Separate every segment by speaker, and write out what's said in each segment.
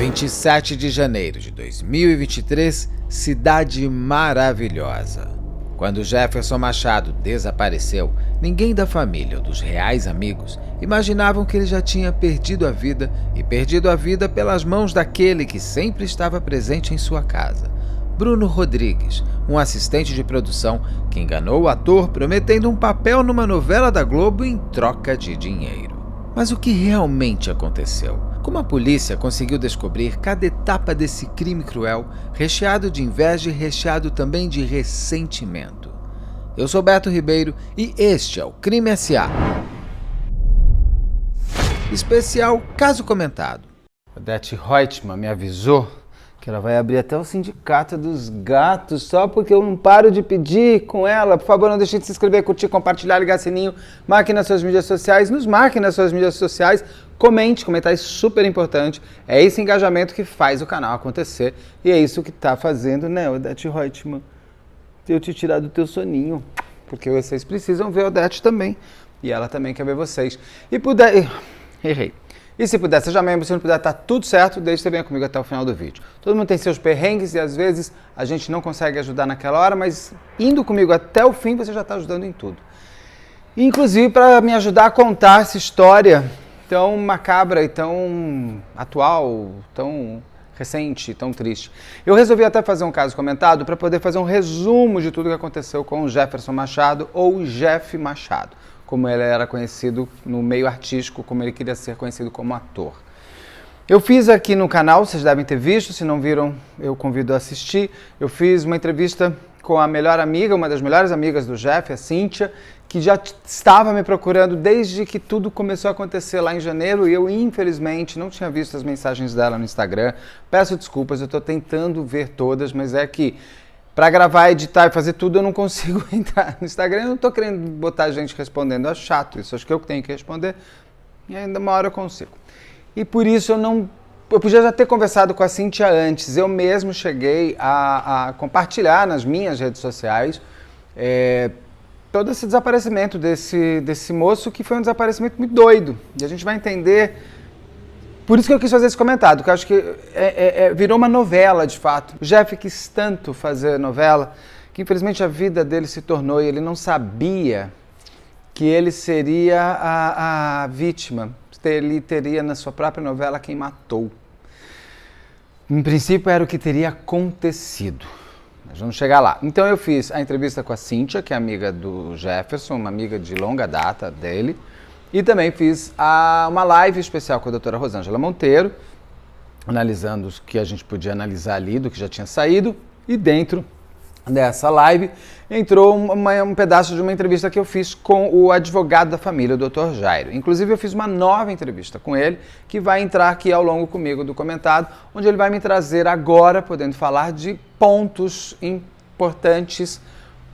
Speaker 1: 27 de janeiro de 2023, cidade maravilhosa. Quando Jefferson Machado desapareceu, ninguém da família ou dos reais amigos imaginavam que ele já tinha perdido a vida e perdido a vida pelas mãos daquele que sempre estava presente em sua casa. Bruno Rodrigues, um assistente de produção que enganou o ator prometendo um papel numa novela da Globo em troca de dinheiro. Mas o que realmente aconteceu? Como a polícia conseguiu descobrir cada etapa desse crime cruel, recheado de inveja e recheado também de ressentimento? Eu sou Beto Ribeiro e este é o Crime S.A. Especial Caso Comentado.
Speaker 2: Odete Reutemann me avisou que ela vai abrir até o sindicato dos gatos, só porque eu não paro de pedir com ela. Por favor, não deixe de se inscrever, curtir, compartilhar, ligar sininho, marque nas suas mídias sociais, nos marque nas suas mídias sociais, comente, comentar é super importante. É esse engajamento que faz o canal acontecer e é isso que está fazendo, né, Odete Reutemann? Eu te tirar do teu soninho, porque vocês precisam ver a Odete também, e ela também quer ver vocês. E puder... Errei. E se puder, seja membro, se não puder, tá tudo certo, desde que você venha comigo até o final do vídeo. Todo mundo tem seus perrengues e às vezes a gente não consegue ajudar naquela hora, mas indo comigo até o fim, você já está ajudando em tudo. Inclusive para me ajudar a contar essa história tão macabra e tão atual, tão recente, tão triste. Eu resolvi até fazer um caso comentado para poder fazer um resumo de tudo que aconteceu com o Jefferson Machado, ou Jeff Machado, como ele era conhecido no meio artístico, como ele queria ser conhecido como ator. Eu fiz aqui no canal, vocês devem ter visto, se não viram, eu convido a assistir. Eu fiz uma entrevista com a melhor amiga, uma das melhores amigas do Jeff, a Cíntia, que já estava me procurando desde que tudo começou a acontecer lá em janeiro e eu, infelizmente, não tinha visto as mensagens dela no Instagram. Peço desculpas, eu estou tentando ver todas, mas é que para gravar, editar e fazer tudo, eu não consigo entrar no Instagram. Eu não estou querendo botar gente respondendo, é chato isso. Acho que eu tenho que responder e ainda uma hora eu consigo. E por isso eu podia já ter conversado com a Cíntia antes. Eu mesmo cheguei a compartilhar nas minhas redes sociais todo esse desaparecimento desse moço, que foi um desaparecimento muito doido. E a gente vai entender... Por isso que eu quis fazer esse comentário, porque eu acho que virou uma novela, de fato. O Jeff quis tanto fazer novela, que infelizmente a vida dele se tornou, e ele não sabia que ele seria a vítima. Ele teria na sua própria novela quem matou. Em princípio era o que teria acontecido. Mas vamos chegar lá. Então eu fiz a entrevista com a Cíntia, que é amiga do Jefferson, uma amiga de longa data dele. E também fiz uma live especial com a doutora Rosângela Monteiro, analisando o que a gente podia analisar ali, do que já tinha saído. E dentro dessa live entrou um pedaço de uma entrevista que eu fiz com o advogado da família, o doutor Jairo. Inclusive eu fiz uma nova entrevista com ele, que vai entrar aqui ao longo comigo do comentado, onde ele vai me trazer agora, podendo falar de pontos importantes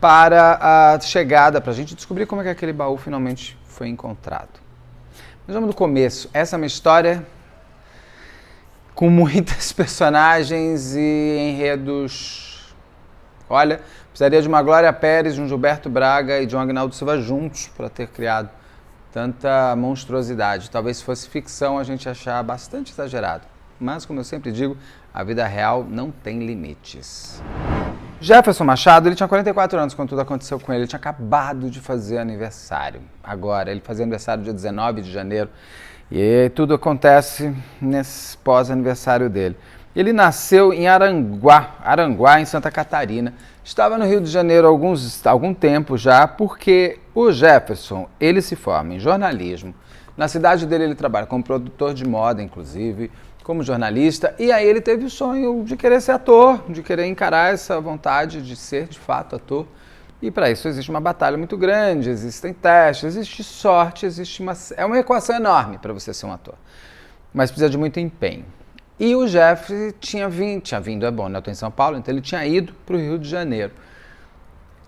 Speaker 2: para a chegada, para a gente descobrir como é que aquele baú finalmente foi encontrado. Mas vamos do começo. Essa é uma história com muitas personagens e enredos. Olha, precisaria de uma Glória Pérez, de um Gilberto Braga e de um Agnaldo Silva juntos para ter criado tanta monstruosidade. Talvez se fosse ficção a gente achar bastante exagerado. Mas, como eu sempre digo, a vida real não tem limites. Jefferson Machado, ele tinha 44 anos quando tudo aconteceu com ele. Ele tinha acabado de fazer aniversário. Agora, ele fazia aniversário dia 19 de janeiro. E tudo acontece nesse pós-aniversário dele. Ele nasceu em Aranguá, em Santa Catarina. Estava no Rio de Janeiro há algum tempo já, porque o Jefferson, ele se forma em jornalismo. Na cidade dele ele trabalha como produtor de moda, inclusive, como jornalista, e aí ele teve o sonho de querer ser ator, de querer encarar essa vontade de ser, de fato, ator. E para isso existe uma batalha muito grande, existem testes, existe sorte, é uma equação enorme para você ser um ator. Mas precisa de muito empenho. E o Jeff tinha vindo, é bom, né? Eu estou em São Paulo, então ele tinha ido para o Rio de Janeiro.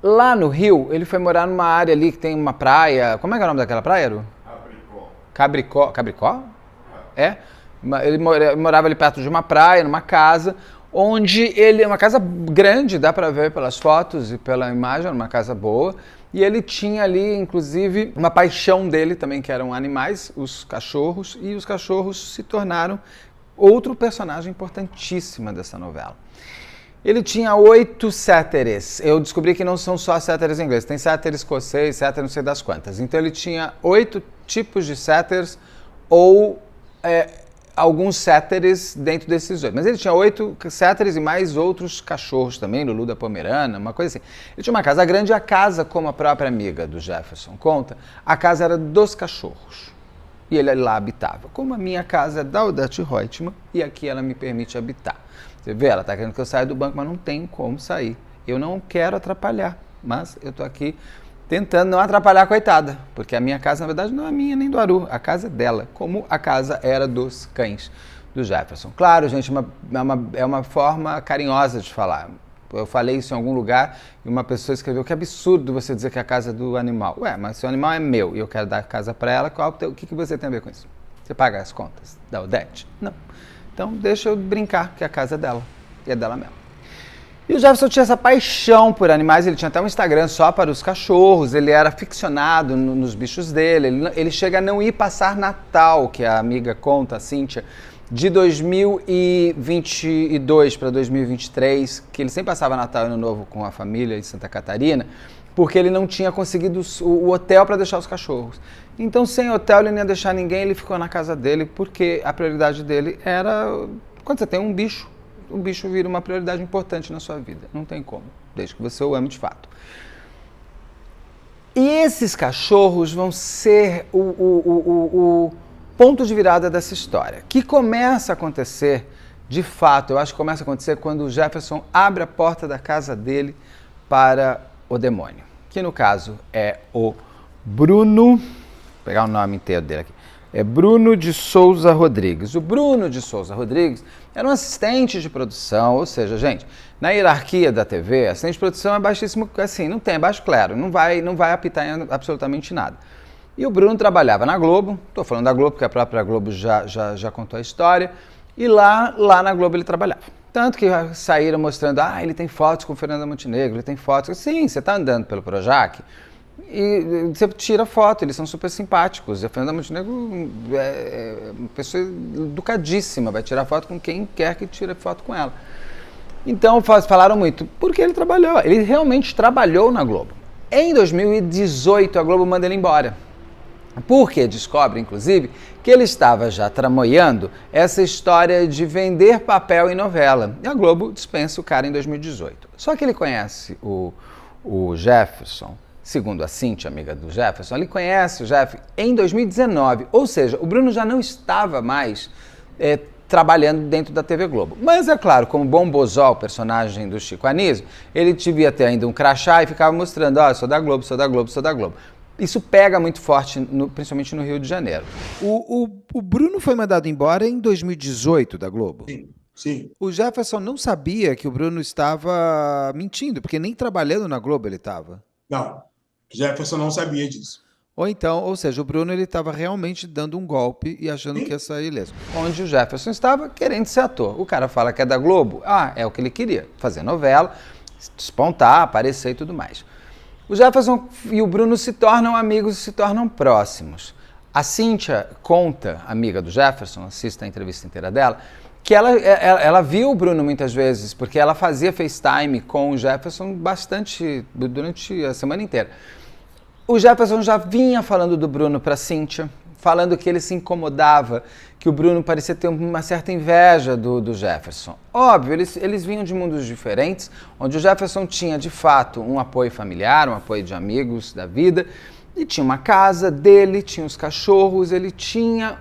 Speaker 2: Lá no Rio, ele foi morar numa área ali que tem uma praia, como é que é o nome daquela praia, Eru? Cabricó? É? Ele morava ali perto de uma praia, numa casa, onde uma casa grande, dá para ver pelas fotos e pela imagem, uma casa boa, e ele tinha ali, inclusive, uma paixão dele também, que eram animais, os cachorros, e os cachorros se tornaram outro personagem importantíssimo dessa novela. Ele tinha 8 séteres. Eu descobri que não são só séteres em inglês. Tem séter escocês, séter não sei das quantas. Então ele tinha 8 tipos de séteres ou alguns séteres dentro desses 8. Mas ele tinha 8 séteres e mais outros cachorros também, Lulu da Pomerana, uma coisa assim. Ele tinha uma casa grande e a casa, como a própria amiga do Jefferson conta, a casa era dos cachorros. E ele lá habitava. Como a minha casa é da Odete Reutemann e aqui ela me permite habitar. Você vê, ela está querendo que eu saia do banco, mas não tem como sair. Eu não quero atrapalhar, mas eu estou aqui tentando não atrapalhar a coitada, porque a minha casa, na verdade, não é minha nem do Aru, a casa é dela, como a casa era dos cães do Jefferson. Claro, gente, é uma forma carinhosa de falar. Eu falei isso em algum lugar e uma pessoa escreveu: que absurdo você dizer que a casa é do animal. Ué, mas se o animal é meu e eu quero dar a casa para ela, o que você tem a ver com isso? Você paga as contas da Odete? Não. Então deixa eu brincar que a casa é dela, e é dela mesmo. E o Jefferson tinha essa paixão por animais, ele tinha até um Instagram só para os cachorros, ele era aficionado nos bichos dele, ele chega a não ir passar Natal, que a amiga conta, a Cíntia, de 2022 para 2023, que ele sempre passava Natal e Ano Novo com a família em Santa Catarina, porque ele não tinha conseguido o hotel para deixar os cachorros. Então, sem hotel, ele não ia deixar ninguém, ele ficou na casa dele, porque a prioridade dele era... Quando você tem um bicho, o bicho vira uma prioridade importante na sua vida. Não tem como, desde que você o ame de fato. E esses cachorros vão ser o ponto de virada dessa história, que começa a acontecer, de fato, eu acho que começa a acontecer quando o Jefferson abre a porta da casa dele para o demônio, que no caso é o Bruno, vou pegar o nome inteiro dele aqui, é Bruno de Souza Rodrigues. O Bruno de Souza Rodrigues era um assistente de produção, ou seja, gente, na hierarquia da TV, assistente de produção é baixíssimo, assim, não tem, é baixo clero, não vai apitar em absolutamente nada. E o Bruno trabalhava na Globo, estou falando da Globo porque a própria Globo já contou a história, e lá na Globo ele trabalhava. Tanto que saíram mostrando, ele tem fotos com Fernanda Montenegro, ele tem fotos... Sim, você está andando pelo Projac e você tira foto, eles são super simpáticos. E a Fernanda Montenegro é uma pessoa educadíssima, vai tirar foto com quem quer que tire foto com ela. Então falaram muito, porque ele trabalhou, ele realmente trabalhou na Globo. Em 2018 a Globo manda ele embora. Porque descobre, inclusive, que ele estava já tramoiando essa história de vender papel em novela. E a Globo dispensa o cara em 2018. Só que ele conhece o Jefferson, segundo a Cíntia, amiga do Jefferson, ele conhece o Jeff em 2019. Ou seja, o Bruno já não estava mais trabalhando dentro da TV Globo. Mas é claro, como bom bozó, o personagem do Chico Anísio, ele devia ter ainda um crachá e ficava mostrando, sou da Globo, sou da Globo, sou da Globo. Isso pega muito forte, principalmente no Rio de Janeiro.
Speaker 1: O Bruno foi mandado embora em 2018 da Globo?
Speaker 3: Sim.
Speaker 1: O Jefferson não sabia que o Bruno estava mentindo, porque nem trabalhando na Globo ele estava.
Speaker 3: Não, Jefferson não sabia disso.
Speaker 1: Ou seja, o Bruno ele estava realmente dando um golpe e achando que ia sair ileso.
Speaker 2: Onde o Jefferson estava querendo ser ator. O cara fala que é da Globo, é o que ele queria, fazer novela, despontar, aparecer e tudo mais. O Jefferson e o Bruno se tornam amigos e se tornam próximos. A Cíntia conta, amiga do Jefferson, assista a entrevista inteira dela, que ela viu o Bruno muitas vezes, porque ela fazia FaceTime com o Jefferson bastante, durante a semana inteira. O Jefferson já vinha falando do Bruno para a Cíntia, falando que ele se incomodava, que o Bruno parecia ter uma certa inveja do Jefferson. Óbvio, eles vinham de mundos diferentes, onde o Jefferson tinha, de fato, um apoio familiar, um apoio de amigos da vida, e tinha uma casa dele, tinha os cachorros, ele tinha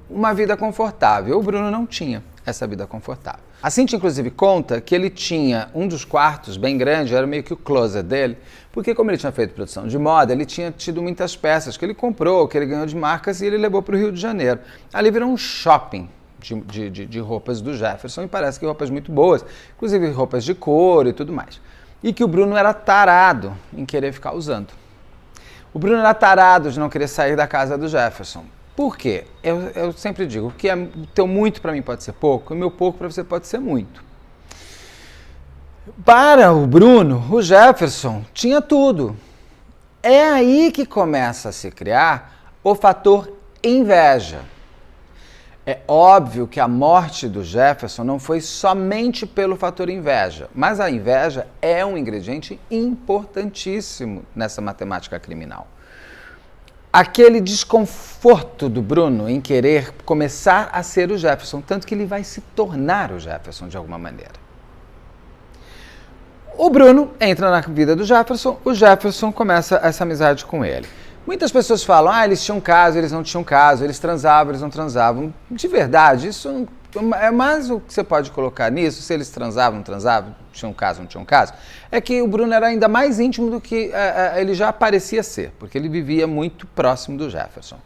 Speaker 2: uma vida confortável. O Bruno não tinha essa vida confortável. A Cíntia, inclusive, conta que ele tinha um dos quartos bem grande, era meio que o closet dele, porque como ele tinha feito produção de moda, ele tinha tido muitas peças que ele comprou, que ele ganhou de marcas e ele levou para o Rio de Janeiro. Ali virou um shopping de roupas do Jefferson e parece que roupas muito boas, inclusive roupas de couro e tudo mais. E que o Bruno era tarado em querer ficar usando. O Bruno era tarado de não querer sair da casa do Jefferson. Por quê? Eu sempre digo que o teu muito para mim pode ser pouco, e o meu pouco para você pode ser muito. Para o Bruno, o Jefferson tinha tudo. É aí que começa a se criar o fator inveja. É óbvio que a morte do Jefferson não foi somente pelo fator inveja, mas a inveja é um ingrediente importantíssimo nessa matemática criminal. Aquele desconforto do Bruno em querer começar a ser o Jefferson, tanto que ele vai se tornar o Jefferson de alguma maneira. O Bruno entra na vida do Jefferson, o Jefferson começa essa amizade com ele. Muitas pessoas falam, eles tinham caso, eles não tinham caso, eles transavam, eles não transavam. De verdade, isso é mais o que você pode colocar nisso, se eles transavam, não transavam, tinham caso, não tinham caso, é que o Bruno era ainda mais íntimo do que ele já parecia ser, porque ele vivia muito próximo do Jefferson.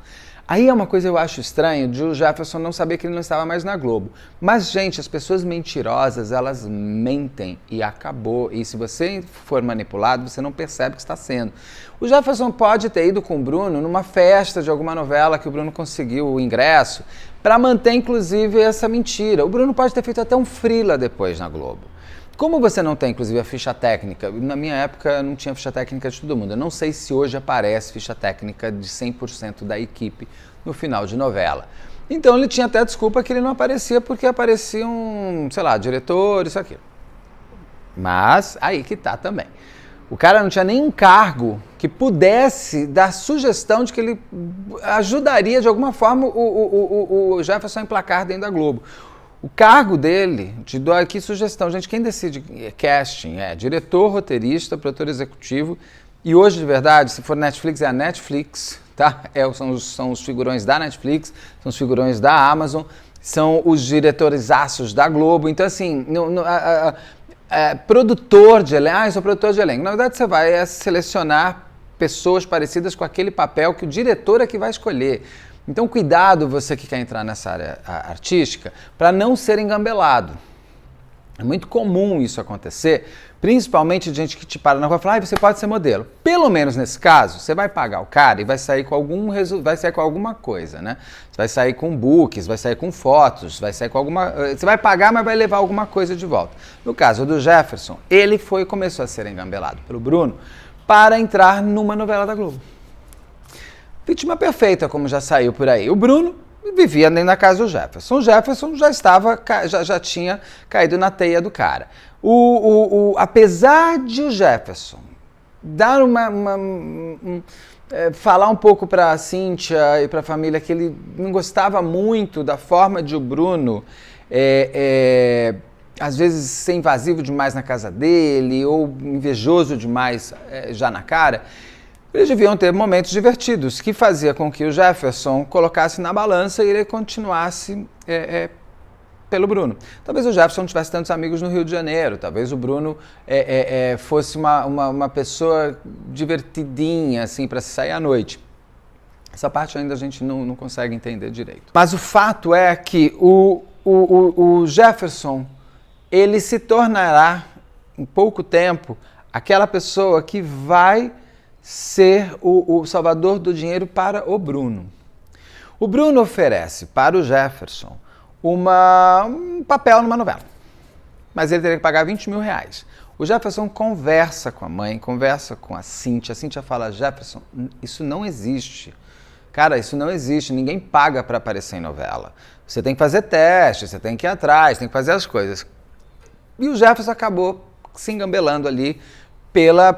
Speaker 2: Aí é uma coisa que eu acho estranho de o Jefferson não saber que ele não estava mais na Globo. Mas, gente, as pessoas mentirosas, elas mentem e acabou. E se você for manipulado, você não percebe que está sendo. O Jefferson pode ter ido com o Bruno numa festa de alguma novela que o Bruno conseguiu o ingresso para manter, inclusive, essa mentira. O Bruno pode ter feito até um freela depois na Globo. Como você não tem, inclusive, a ficha técnica, na minha época não tinha ficha técnica de todo mundo. Eu não sei se hoje aparece ficha técnica de 100% da equipe no final de novela. Então ele tinha até desculpa que ele não aparecia porque apareciam, sei lá, diretor, isso aqui. Mas aí que tá também. O cara não tinha nenhum cargo que pudesse dar sugestão de que ele ajudaria de alguma forma o Jefferson a emplacar dentro da Globo. O cargo dele, te dou aqui sugestão, gente, quem decide casting é diretor, roteirista, produtor executivo, e hoje, de verdade, se for Netflix, é a Netflix, tá? São os figurões da Netflix, são os figurões da Amazon, são os diretorizaços da Globo, então assim, produtor de elenco, eu sou produtor de elenco, na verdade você vai selecionar pessoas parecidas com aquele papel que o diretor é que vai escolher. Então, cuidado você que quer entrar nessa área artística para não ser engambelado. É muito comum isso acontecer, principalmente de gente que te para na rua e fala, você pode ser modelo. Pelo menos nesse caso, você vai pagar o cara e vai sair com alguma coisa, né? Você vai sair com books, vai sair com fotos, vai sair com alguma... Você vai pagar, mas vai levar alguma coisa de volta. No caso do Jefferson, ele começou a ser engambelado pelo Bruno para entrar numa novela da Globo. Vítima perfeita, como já saiu por aí. O Bruno vivia dentro da casa do Jefferson. O Jefferson já tinha caído na teia do cara. Apesar de o Jefferson dar falar um pouco para a Cíntia e para a família que ele não gostava muito da forma de o Bruno às vezes ser invasivo demais na casa dele ou invejoso demais já na cara, eles deviam ter momentos divertidos, que fazia com que o Jefferson colocasse na balança e ele continuasse pelo Bruno. Talvez o Jefferson não tivesse tantos amigos no Rio de Janeiro, talvez o Bruno fosse uma pessoa divertidinha, assim, para se sair à noite. Essa parte ainda a gente não consegue entender direito. Mas o fato é que o Jefferson, ele se tornará, em pouco tempo, aquela pessoa que vai ser o salvador do dinheiro para o Bruno. O Bruno oferece para o Jefferson um papel numa novela, mas ele teria que pagar 20 mil reais. O Jefferson conversa com a mãe, conversa com a Cíntia fala, Jefferson, isso não existe. Cara, isso não existe, ninguém paga para aparecer em novela. Você tem que fazer teste, você tem que ir atrás, tem que fazer as coisas. E o Jefferson acabou se engambelando ali,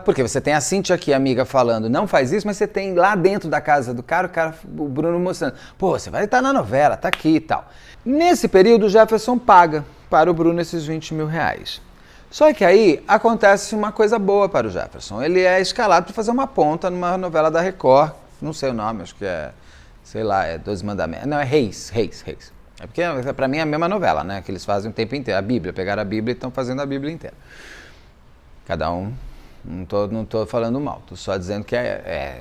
Speaker 2: porque você tem a Cíntia aqui, amiga, falando, não faz isso, mas você tem lá dentro da casa do cara, o Bruno mostrando, você vai estar na novela, tá aqui e tal. Nesse período, o Jefferson paga para o Bruno esses 20 mil reais. Só que aí acontece uma coisa boa para o Jefferson. Ele é escalado para fazer uma ponta numa novela da Record, não sei o nome, acho que é 12 Mandamentos. Não, é Reis. É porque para mim é a mesma novela, né? Que eles fazem o tempo inteiro. A Bíblia, pegaram a Bíblia e estão fazendo a Bíblia inteira. Cada um, não tô falando mal, tô só dizendo que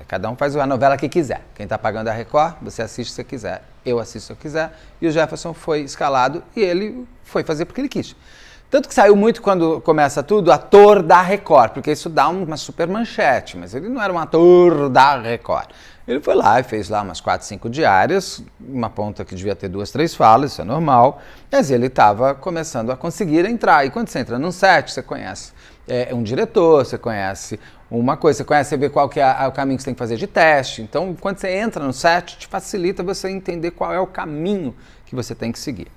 Speaker 2: cada um faz a novela que quiser. Quem está pagando a Record, você assiste se quiser, eu assisto se eu quiser. E o Jefferson foi escalado e ele foi fazer porque ele quis. Tanto que saiu muito quando começa tudo, ator da Record, porque isso dá uma super manchete, mas ele não era um ator da Record. Ele foi lá e fez lá umas 4, 5 diárias, uma ponta que devia ter 2, 3 falas, isso é normal, mas ele estava começando a conseguir entrar. E quando você entra num set, você conhece um diretor, você conhece uma coisa, você vê qual que é o caminho que você tem que fazer de teste. Então, quando você entra no set, te facilita você entender qual é o caminho que você tem que seguir.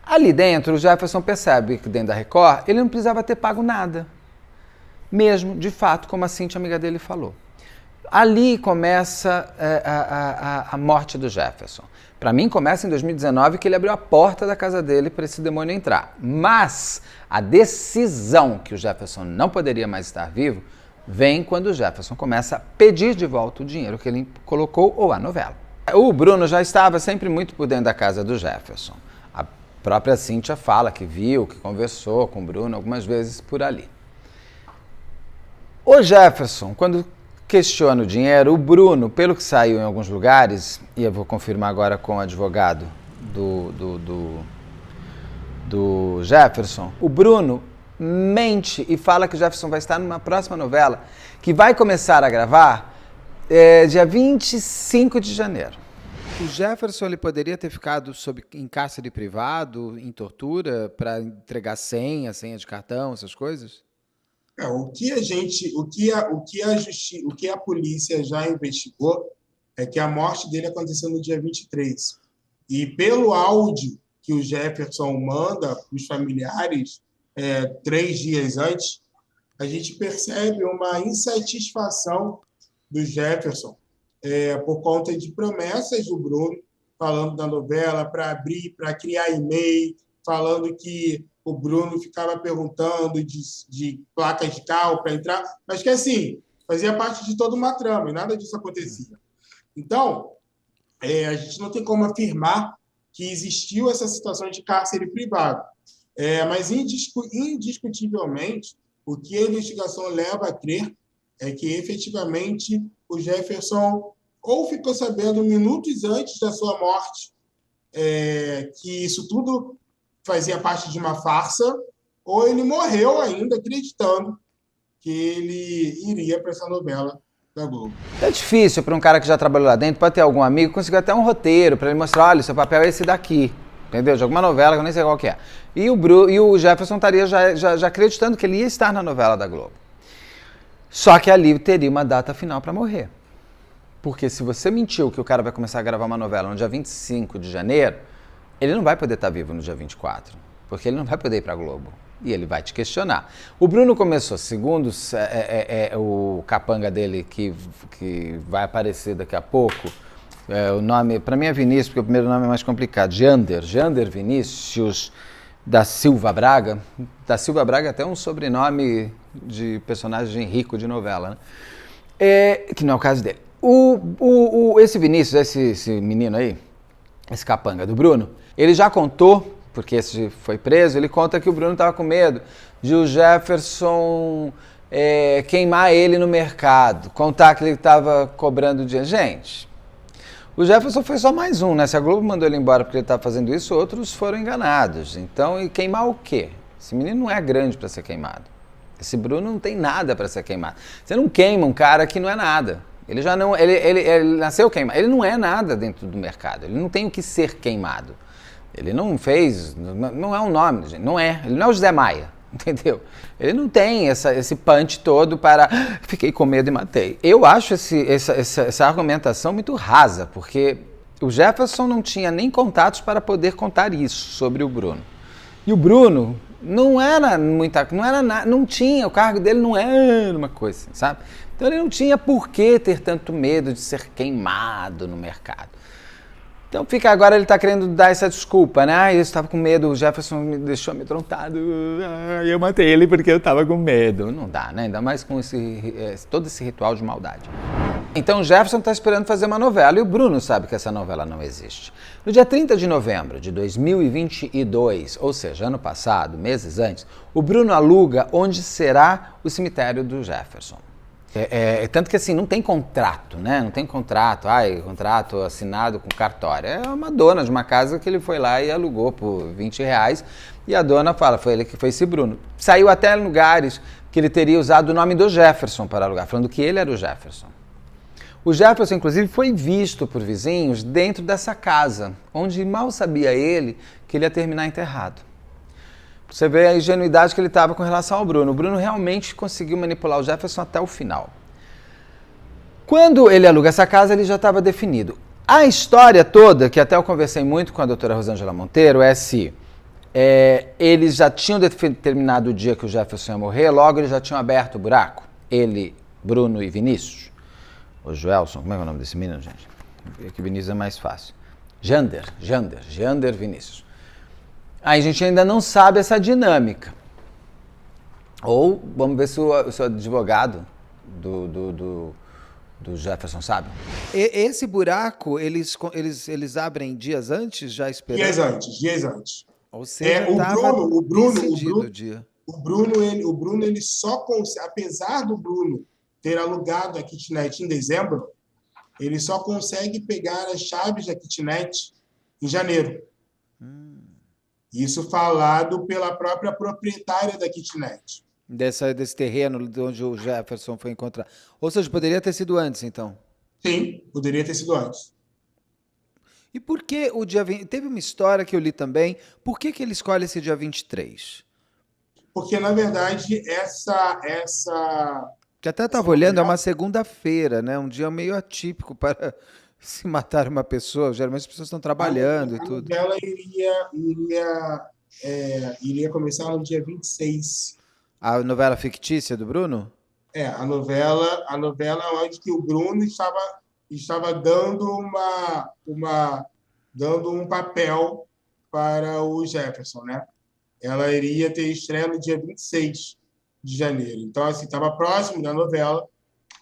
Speaker 2: Ali dentro, o Jefferson percebe que dentro da Record, ele não precisava ter pago nada. Mesmo, de fato, como a Cíntia, amiga dele, falou. Ali começa a morte do Jefferson. Para mim, começa em 2019, que ele abriu a porta da casa dele para esse demônio entrar. Mas a decisão que o Jefferson não poderia mais estar vivo vem quando o Jefferson começa a pedir de volta o dinheiro que ele colocou ou a novela. O Bruno já estava sempre muito por dentro da casa do Jefferson. A própria Cíntia fala que viu, que conversou com o Bruno algumas vezes por ali. O Jefferson, quando questiona o dinheiro, o Bruno, pelo que saiu em alguns lugares, e eu vou confirmar agora com o advogado do Jefferson, o Bruno mente e fala que o Jefferson vai estar numa próxima novela que vai começar a gravar dia 25 de janeiro.
Speaker 1: O Jefferson ele poderia ter ficado em cárcere privado, em tortura, para entregar senha de cartão, essas coisas?
Speaker 3: O que a polícia já investigou é que a morte dele aconteceu no dia 23. E pelo áudio que o Jefferson manda para os familiares 3 dias antes, a gente percebe uma insatisfação do Jefferson por conta de promessas do Bruno, falando da novela, para abrir, para criar e-mail, falando que o Bruno ficava perguntando de placas de carro para entrar, mas que, assim, fazia parte de toda uma trama e nada disso acontecia. Então, a gente não tem como afirmar que existiu essa situação de cárcere privado. Mas, indiscutivelmente, o que a investigação leva a crer é que, efetivamente, o Jefferson ou ficou sabendo minutos antes da sua morte que isso tudo fazia parte de uma farsa, ou ele morreu ainda acreditando que ele iria para essa novela da Globo.
Speaker 2: É difícil para um cara que já trabalhou lá dentro, pode ter algum amigo, conseguir até um roteiro para ele mostrar, olha, seu papel é esse daqui, entendeu? De alguma novela que eu nem sei qual que é. E o Jefferson estaria já acreditando que ele ia estar na novela da Globo. Só que ali teria uma data final para morrer. Porque se você mentiu que o cara vai começar a gravar uma novela no dia 25 de janeiro, ele não vai poder estar vivo no dia 24, porque ele não vai poder ir para a Globo. E ele vai te questionar. O Bruno começou, segundo o capanga dele, que vai aparecer daqui a pouco, o nome, para mim é Vinícius, porque o primeiro nome é mais complicado, Jander Vinícius da Silva Braga. Da Silva Braga é até um sobrenome de personagem rico de novela, né? Que não é o caso dele. Esse Vinícius, esse menino aí, esse capanga do Bruno, ele já contou, porque esse foi preso, ele conta que o Bruno estava com medo de o Jefferson queimar ele no mercado, contar que ele estava cobrando dinheiro. Gente, o Jefferson foi só mais um, né? Se a Globo mandou ele embora porque ele estava fazendo isso, outros foram enganados. Então, e queimar o quê? Esse menino não é grande para ser queimado. Esse Bruno não tem nada para ser queimado. Você não queima um cara que não é nada. Ele já não, ele nasceu queimado. Ele não é nada dentro do mercado. Ele não tem o que ser queimado. Ele não fez, não é um nome, gente. Não é. Ele não é o José Maia, entendeu? Ele não tem esse punch todo para fiquei com medo e matei. Eu acho essa argumentação muito rasa, porque o Jefferson não tinha nem contatos para poder contar isso sobre o Bruno. E o Bruno não era não tinha, o cargo dele não era uma coisa assim, sabe? Então ele não tinha por que ter tanto medo de ser queimado no mercado. Então agora ele está querendo dar essa desculpa, né? Eu estava com medo, o Jefferson me deixou amedrontado, eu matei ele porque eu estava com medo. Não dá, né? Ainda mais com todo esse ritual de maldade. Então o Jefferson está esperando fazer uma novela e o Bruno sabe que essa novela não existe. No dia 30 de novembro de 2022, ou seja, ano passado, meses antes, o Bruno aluga onde será o cemitério do Jefferson. Tanto que assim, não tem contrato, né? Não tem contrato, contrato assinado com cartório. É uma dona de uma casa que ele foi lá e alugou por R$20. E a dona fala, foi ele que foi esse Bruno. Saiu até em lugares que ele teria usado o nome do Jefferson para alugar, falando que ele era o Jefferson. O Jefferson, inclusive, foi visto por vizinhos dentro dessa casa, onde mal sabia ele que ele ia terminar enterrado. Você vê a ingenuidade que ele estava com relação ao Bruno. O Bruno realmente conseguiu manipular o Jefferson até o final. Quando ele aluga essa casa, ele já estava definido. A história toda, que até eu conversei muito com a doutora Rosângela Monteiro, é se eles já tinham determinado o dia que o Jefferson ia morrer, logo eles já tinham aberto o buraco. Ele, Bruno e Vinícius. O Joelson, como é o nome desse menino, gente? Que Vinícius é mais fácil. Jander Vinícius. Aí a gente ainda não sabe essa dinâmica. Ou vamos ver se o advogado do Jefferson sabe.
Speaker 1: Esse buraco, eles abrem dias antes, já esperando?
Speaker 3: Dias antes.
Speaker 1: Ou seja,
Speaker 3: o Bruno, ele só consegue, apesar do Bruno ter alugado a kitnet em dezembro, ele só consegue pegar as chaves da kitnet em janeiro. Isso falado pela própria proprietária da kitnet.
Speaker 1: Desse terreno onde o Jefferson foi encontrado. Ou seja, poderia ter sido antes, então?
Speaker 3: Sim, poderia ter sido antes.
Speaker 1: E por que o dia 20... Teve uma história que eu li também. Por que ele escolhe esse dia 23?
Speaker 3: Porque, na verdade, essa
Speaker 1: Que até estava olhando, é uma segunda-feira, né? Um dia meio atípico para se matar uma pessoa. Geralmente as pessoas estão trabalhando e tudo.
Speaker 3: A novela iria começar no dia 26.
Speaker 1: A novela fictícia do Bruno?
Speaker 3: A novela onde que o Bruno estava dando dando um papel para o Jefferson, né? Ela iria ter estreia no dia 26 de janeiro. Então, assim, estava próximo da novela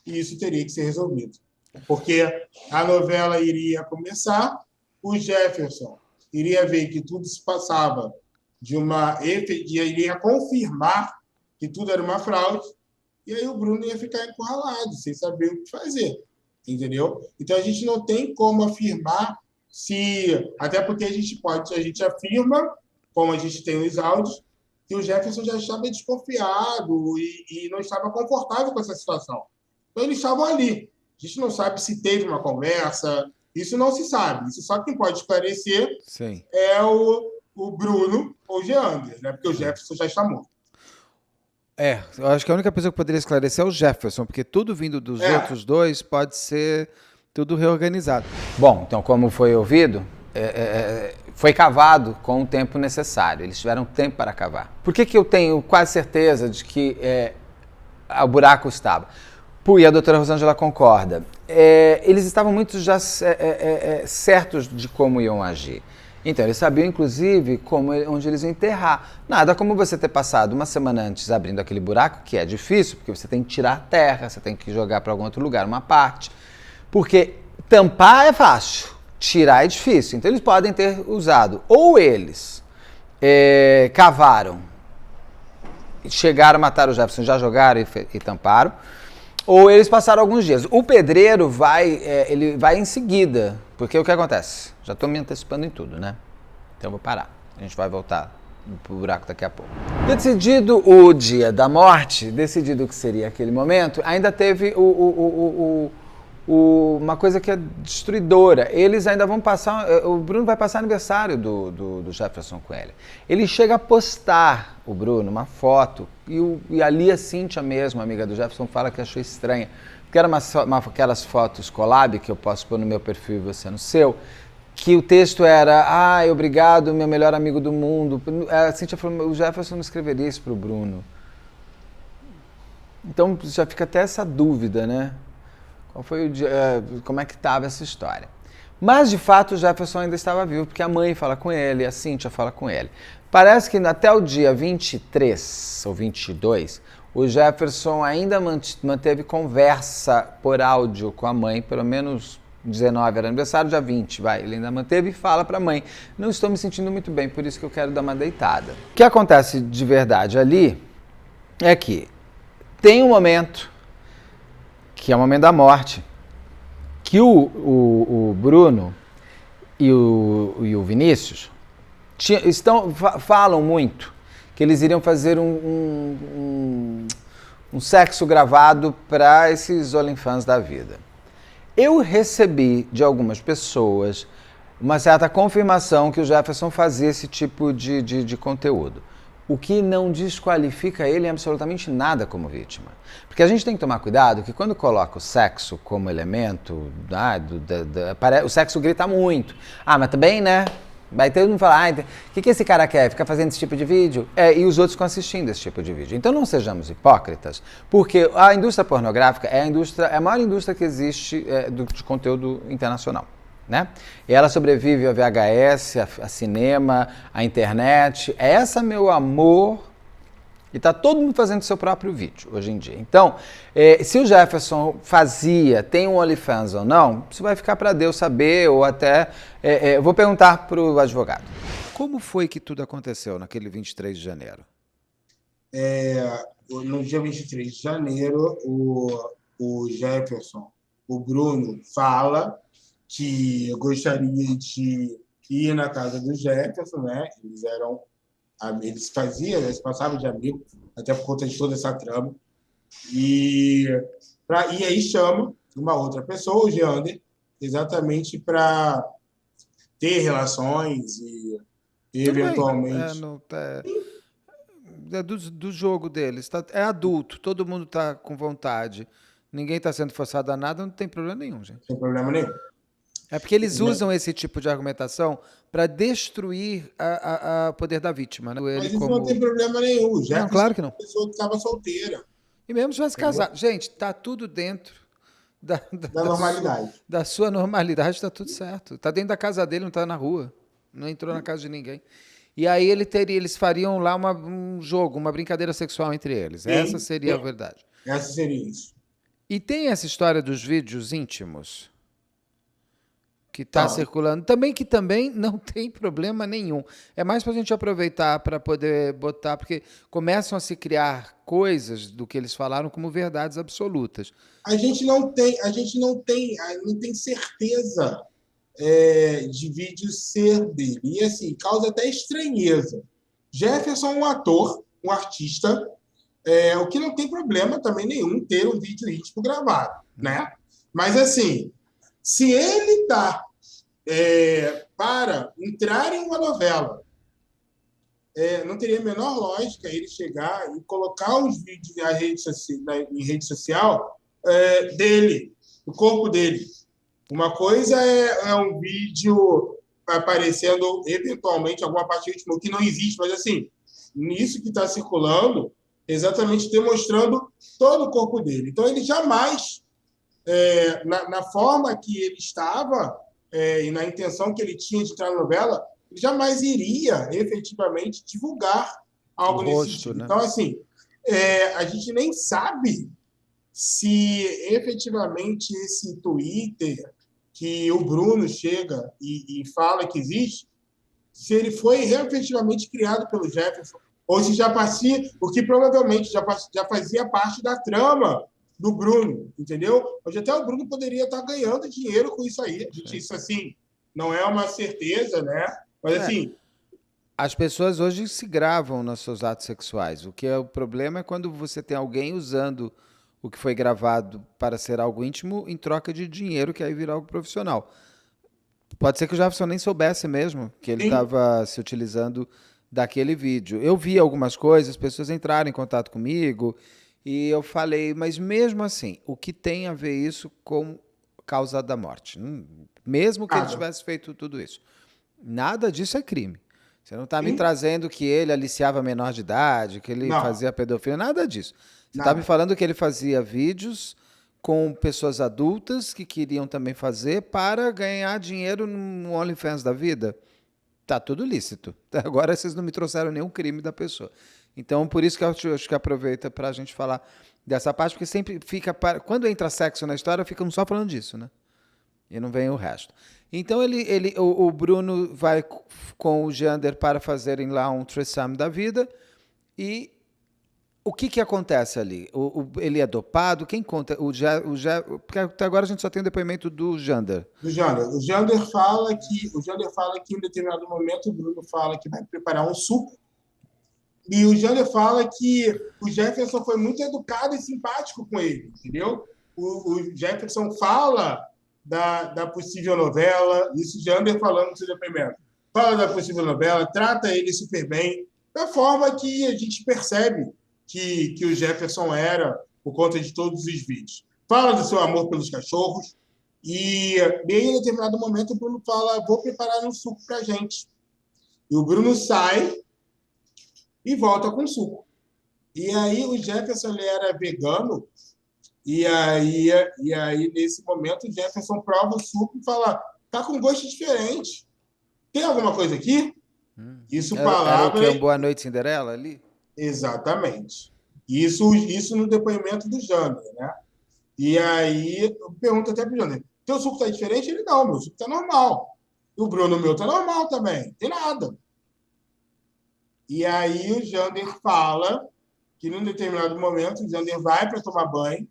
Speaker 3: e isso teria que ser resolvido. Porque a novela iria começar, o Jefferson iria ver que tudo se passava iria confirmar que tudo era uma fraude, e aí o Bruno ia ficar encurralado, sem saber o que fazer, entendeu? Então, a gente não tem como afirmar até porque a gente afirma, como a gente tem nos áudios, que o Jefferson já estava desconfiado e não estava confortável com essa situação. Então, eles estavam ali. A gente não sabe se teve uma conversa, isso não se sabe. Isso só quem pode esclarecer
Speaker 1: Sim.
Speaker 3: É o Bruno ou o Geander, né? Porque o Jefferson já está morto.
Speaker 1: Eu acho que a única pessoa que poderia esclarecer é o Jefferson, porque tudo vindo dos outros dois pode ser tudo reorganizado.
Speaker 2: Bom, então como foi ouvido, foi cavado com o tempo necessário. Eles tiveram tempo para cavar. Por que eu tenho quase certeza de que o buraco estava? E a doutora Rosângela concorda. Eles estavam muito já certos de como iam agir. Então, eles sabiam, inclusive, onde eles iam enterrar. Nada como você ter passado uma semana antes abrindo aquele buraco, que é difícil, porque você tem que tirar a terra, você tem que jogar para algum outro lugar, uma parte. Porque tampar é fácil, tirar é difícil. Então, eles podem ter usado, ou eles cavaram, chegaram a matar o Jefferson, já jogaram e tamparam, ou eles passaram alguns dias. O pedreiro ele vai em seguida, porque o que acontece? Já estou me antecipando em tudo, né? Então eu vou parar. A gente vai voltar pro buraco daqui a pouco. Decidido o dia da morte, decidido o que seria aquele momento, ainda teve uma coisa que é destruidora. Eles ainda vão passar... O Bruno vai passar aniversário do Jefferson com ele. Ele chega a postar, o Bruno, uma foto, e ali a Cíntia mesmo, amiga do Jefferson, fala que achou estranha. Porque era aquelas fotos collab que eu posso pôr no meu perfil e você no seu, que o texto era, obrigado, meu melhor amigo do mundo. A Cíntia falou, o Jefferson não escreveria isso pro Bruno. Então já fica até essa dúvida, né? Qual foi o dia, como é que estava essa história? Mas, de fato, o Jefferson ainda estava vivo, porque a mãe fala com ele, a Cíntia fala com ele. Parece que até o dia 23 ou 22, o Jefferson ainda manteve conversa por áudio com a mãe, pelo menos 19, era aniversário, dia 20, ele ainda manteve e fala para a mãe, não estou me sentindo muito bem, por isso que eu quero dar uma deitada. O que acontece de verdade ali é que tem um momento, que é o momento da morte, que o Bruno e o Vinícius falam muito que eles iriam fazer um sexo gravado para esses OnlyFans da vida. Eu recebi de algumas pessoas uma certa confirmação que o Jefferson fazia esse tipo de conteúdo. o que não desqualifica ele em absolutamente nada como vítima. Porque a gente tem que tomar cuidado que quando coloca o sexo como elemento, o sexo grita muito. Ah, mas também, né? Vai todo mundo falar, o que esse cara quer? Ficar fazendo esse tipo de vídeo? E os outros ficam assistindo esse tipo de vídeo. Então não sejamos hipócritas, porque a indústria pornográfica é a maior indústria que existe de conteúdo internacional. Né? E ela sobrevive ao VHS, a cinema, à internet. Essa, meu amor, e tá todo mundo fazendo seu próprio vídeo hoje em dia. Então, se o Jefferson tem um OnlyFans ou não, isso vai ficar para Deus saber, ou até... eu vou perguntar para o advogado.
Speaker 1: Como foi que tudo aconteceu naquele 23 de janeiro?
Speaker 3: No dia 23 de janeiro, o Jefferson, o Bruno, fala que gostaria de ir na casa do Jefferson, né? Eles passavam de amigo, até por conta de toda essa trama. E aí chama uma outra pessoa, o Geander, exatamente para ter relações e eventualmente...
Speaker 1: Do jogo deles. É adulto, todo mundo está com vontade. Ninguém está sendo forçado a nada, não tem problema nenhum, gente.
Speaker 3: Não tem problema nenhum.
Speaker 1: É porque eles usam esse tipo de argumentação para destruir o poder da vítima. Né?
Speaker 3: Mas isso não tem problema nenhum.
Speaker 1: Não, claro que não.
Speaker 3: A pessoa que estava solteira.
Speaker 1: E mesmo se tivesse casado. Gente, tá tudo dentro da
Speaker 3: normalidade.
Speaker 1: Da sua normalidade, tá tudo certo. Tá dentro da casa dele, não tá na rua. Não entrou na casa de ninguém. E aí eles fariam lá um jogo, uma brincadeira sexual entre eles. Essa seria a verdade.
Speaker 3: Essa seria isso.
Speaker 1: E tem essa história dos vídeos íntimos que está circulando, que também não tem problema nenhum. É mais para a gente aproveitar para poder botar, porque começam a se criar coisas do que eles falaram como verdades absolutas.
Speaker 3: A gente não tem certeza de vídeo ser dele. E assim, causa até estranheza. Jefferson é um ator, um artista, o que não tem problema também nenhum ter um vídeo íntimo gravado, né? Mas assim, se ele está para entrar em uma novela, não teria a menor lógica ele chegar e colocar os vídeos em rede social dele, do corpo dele. Uma coisa é um vídeo aparecendo eventualmente alguma parte íntima que não existe, mas assim, nisso que está circulando, exatamente demonstrando todo o corpo dele. Então ele jamais, na forma que ele estava e na intenção que ele tinha de entrar na novela, ele jamais iria efetivamente divulgar algo nesse sentido. Né? Então, assim, a gente nem sabe se efetivamente esse Twitter que o Bruno chega e fala que existe, se ele foi efetivamente criado pelo Jefferson, ou se já fazia, o que provavelmente já fazia parte da trama do Bruno, entendeu? Hoje até o Bruno poderia estar ganhando dinheiro com isso aí. Isso, assim, não é uma certeza, né? Mas, assim...
Speaker 1: As pessoas hoje se gravam nos seus atos sexuais. O que é o problema é quando você tem alguém usando o que foi gravado para ser algo íntimo em troca de dinheiro, que aí vira algo profissional. Pode ser que o Jefferson nem soubesse mesmo que ele estava se utilizando daquele vídeo. Eu vi algumas coisas, as pessoas entraram em contato comigo e eu falei, mas mesmo assim, o que tem a ver isso com causa da morte? Mesmo que ele tivesse feito tudo isso. Nada disso é crime. Você não está me trazendo que ele aliciava menor de idade, que ele fazia pedofilia, nada disso. Você está me falando que ele fazia vídeos com pessoas adultas que queriam também fazer para ganhar dinheiro no OnlyFans da vida. Tá tudo lícito. Agora vocês não me trouxeram nenhum crime da pessoa. Então, por isso que eu acho que aproveita para a gente falar dessa parte, porque sempre fica... Quando entra sexo na história, ficam só falando disso, né? E não vem o resto. Então, o Bruno vai com o Geander para fazerem lá um threesome da vida. E o que acontece ali? Ele é dopado? Quem conta? Porque até agora a gente só tem o depoimento do Geander.
Speaker 3: O Geander fala que em determinado momento o Bruno fala que vai preparar um suco. E o Geander fala que o Jefferson foi muito educado e simpático com ele, entendeu? O Jefferson fala da possível novela, isso o Geander falando no seu depoimento. Fala da possível novela, trata ele super bem. da forma que a gente percebe que o Jefferson era por conta de todos os vídeos. Fala do seu amor pelos cachorros e bem em determinado momento o Bruno fala, vou preparar um suco pra gente. E o Bruno sai e volta com suco. E aí o Jefferson ele era vegano e aí nesse momento o Jefferson prova o suco e fala, tá com gosto diferente. Tem alguma coisa aqui? Isso
Speaker 2: Era o que?
Speaker 3: palavras
Speaker 2: Um Boa Noite Cinderela ali?
Speaker 3: exatamente. Isso no depoimento do Jander, né? E aí eu pergunto até pro Jander, teu suco tá diferente? Ele, não, meu suco tá normal. E o Bruno, meu, tá normal também. Tem nada. E aí o Jander fala que num determinado momento o Jander vai para tomar banho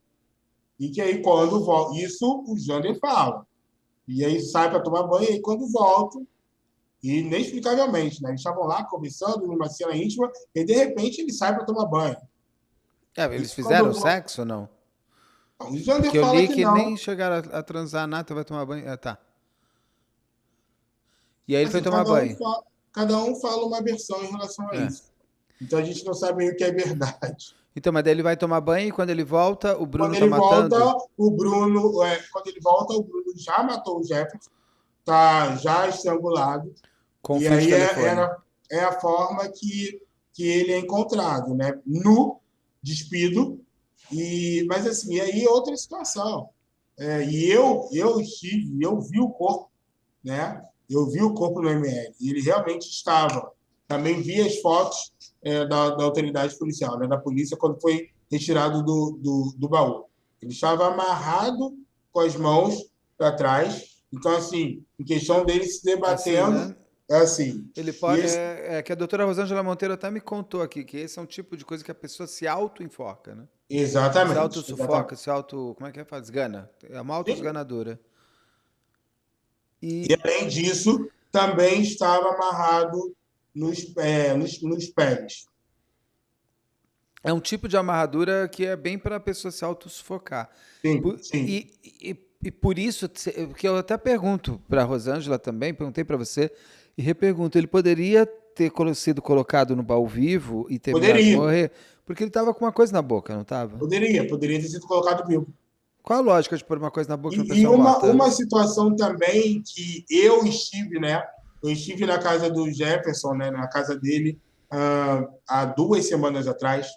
Speaker 3: e que aí quando volta, isso o Jander fala. E aí sai para tomar banho e aí quando volta, e inexplicavelmente, né? Eles estavam lá conversando numa cena íntima e de repente ele sai para tomar banho.
Speaker 2: Eles
Speaker 3: Isso
Speaker 2: fizeram
Speaker 3: quando
Speaker 2: sexo ou não?
Speaker 3: o Jander
Speaker 2: Porque eu
Speaker 3: fala
Speaker 2: li
Speaker 3: que
Speaker 2: que
Speaker 3: não.
Speaker 2: nem chegaram a transar nada, vai tomar banho. Tá. E aí ele foi
Speaker 3: Assim,
Speaker 2: tomar banho.
Speaker 3: cada um fala uma versão em relação a
Speaker 2: É.
Speaker 3: isso. Então a gente não sabe o que é verdade.
Speaker 2: Então, mas daí ele vai tomar banho e quando ele volta, o
Speaker 3: Quando
Speaker 2: Bruno tá
Speaker 3: ele volta,
Speaker 2: matando
Speaker 3: o Bruno já matou o Jefferson, tá já estrangulado.
Speaker 2: com
Speaker 3: E
Speaker 2: fio de
Speaker 3: aí
Speaker 2: telefone.
Speaker 3: é a forma que ele é encontrado, né? Nu, despido. Mas assim, e aí outra situação. Eu vi o corpo, né? Eu vi o corpo no ML. E ele realmente estava. Também vi as fotos da autoridade policial, né? Da polícia, quando foi retirado do baú. Ele estava amarrado com as mãos para trás. Então, assim, em questão dele se
Speaker 2: Assim,
Speaker 3: debatendo,
Speaker 2: né?
Speaker 3: é assim.
Speaker 2: Ele
Speaker 3: E
Speaker 2: pode. Que a doutora Rosângela Monteiro até me contou aqui, que esse é um tipo de coisa que a pessoa se auto-enforca, né? Se
Speaker 3: exatamente,
Speaker 2: auto-sufoca,
Speaker 3: exatamente.
Speaker 2: se auto. Como é que é? Faz? Esgana. É uma auto-esganadora.
Speaker 3: E,
Speaker 2: E
Speaker 3: além disso, também estava amarrado nos pés.
Speaker 2: é um tipo de amarradura que é bem para a pessoa se auto-sufocar.
Speaker 3: Sim,
Speaker 2: Por-
Speaker 3: sim.
Speaker 2: e por isso, que eu até pergunto para a Rosângela também, perguntei para você, e repergunto, ele poderia ter sido colocado no baú vivo e terminado de
Speaker 3: Poderia,
Speaker 2: morrer? Porque ele estava com uma coisa na boca, não estava?
Speaker 3: poderia ter sido colocado vivo.
Speaker 2: Qual a lógica de pôr uma coisa na boca de uma
Speaker 3: E
Speaker 2: pessoa
Speaker 3: uma,
Speaker 2: morta?
Speaker 3: uma situação também que eu estive, né? Eu estive na casa do Jefferson, né? Na casa dele, há 2 semanas atrás,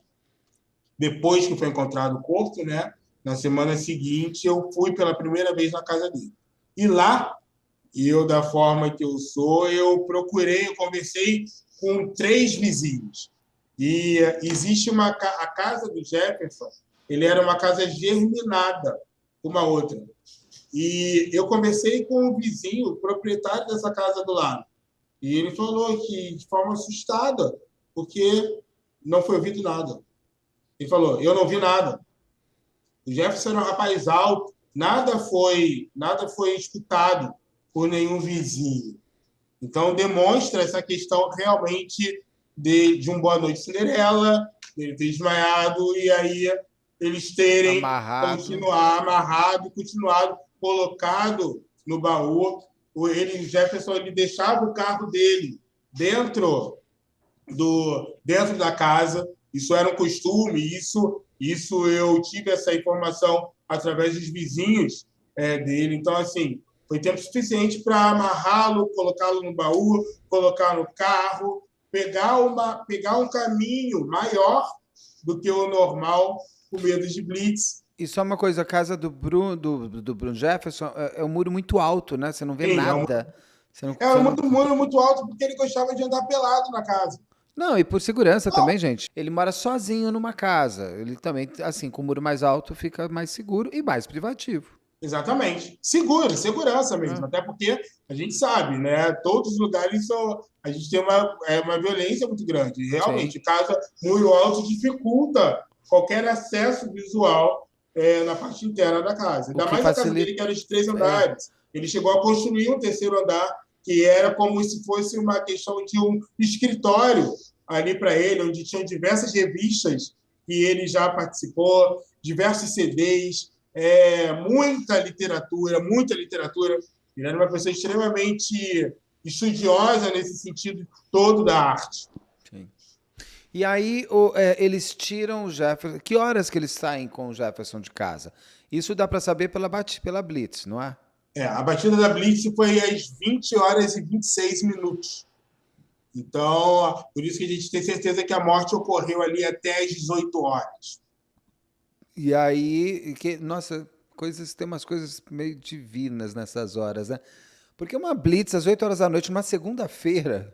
Speaker 3: depois que foi encontrado o corpo, né? Na semana seguinte, eu fui pela primeira vez na casa dele. E lá, eu, da forma que eu sou, eu conversei com 3 vizinhos. E existe a casa do Jefferson, ele era uma casa germinada, uma outra. E eu conversei com o vizinho, o proprietário dessa casa do lado. E ele falou que, de forma assustada, porque não foi ouvido nada. Ele falou, eu não vi nada. O Jefferson era um rapaz alto, nada foi escutado por nenhum vizinho. Então, demonstra essa questão realmente de um Boa Noite Cinderela, dele ter desmaiado, e aí eles terem
Speaker 2: Amarrado.
Speaker 3: continuado amarrado, continuado colocado no baú. O Jefferson, ele deixava o carro dele dentro dentro da casa. Isso era um costume, isso eu tive essa informação através dos vizinhos dele. Então, assim, foi tempo suficiente para amarrá-lo, colocá-lo no baú, colocar no carro, pegar um caminho maior do que o normal, com medo de blitz.
Speaker 2: E só uma coisa, a casa do Bruno Jefferson é um muro muito alto, né? Você não vê
Speaker 3: Sim,
Speaker 2: nada. Você não,
Speaker 3: é
Speaker 2: você
Speaker 3: um
Speaker 2: não...
Speaker 3: muro muito alto porque ele gostava de andar pelado na casa.
Speaker 2: Não, e por segurança também, gente. Ele mora sozinho numa casa. Ele também, assim, com o muro mais alto, fica mais seguro e mais privativo.
Speaker 3: Exatamente. Segurança mesmo,
Speaker 2: Né?
Speaker 3: até porque a gente sabe, né? Todos os lugares a gente tem uma violência muito grande. E
Speaker 2: Sim.
Speaker 3: realmente, casa muito alto dificulta qualquer acesso visual na parte interna da casa.
Speaker 2: O
Speaker 3: Ainda
Speaker 2: que
Speaker 3: mais a casa dele,
Speaker 2: facilita.
Speaker 3: que era de 3
Speaker 2: É,
Speaker 3: andares. Ele chegou a construir um terceiro andar, que era como se fosse uma questão de um escritório ali para ele, onde tinham diversas revistas que ele já participou, diversos CDs, muita literatura, muita literatura. Ele era uma pessoa extremamente estudiosa nesse sentido todo da arte.
Speaker 2: sim. E aí eles tiram o Jefferson. Que horas que eles saem com o Jefferson de casa? Isso dá para saber pela Blitz, não é?
Speaker 3: A batida da Blitz foi às 20 horas e 26 minutos. Então, por isso que a gente tem certeza que a morte ocorreu ali até às 18 horas.
Speaker 2: E aí, nossa, tem umas coisas meio divinas nessas horas, né? Porque uma Blitz às 8 horas da noite, numa segunda-feira,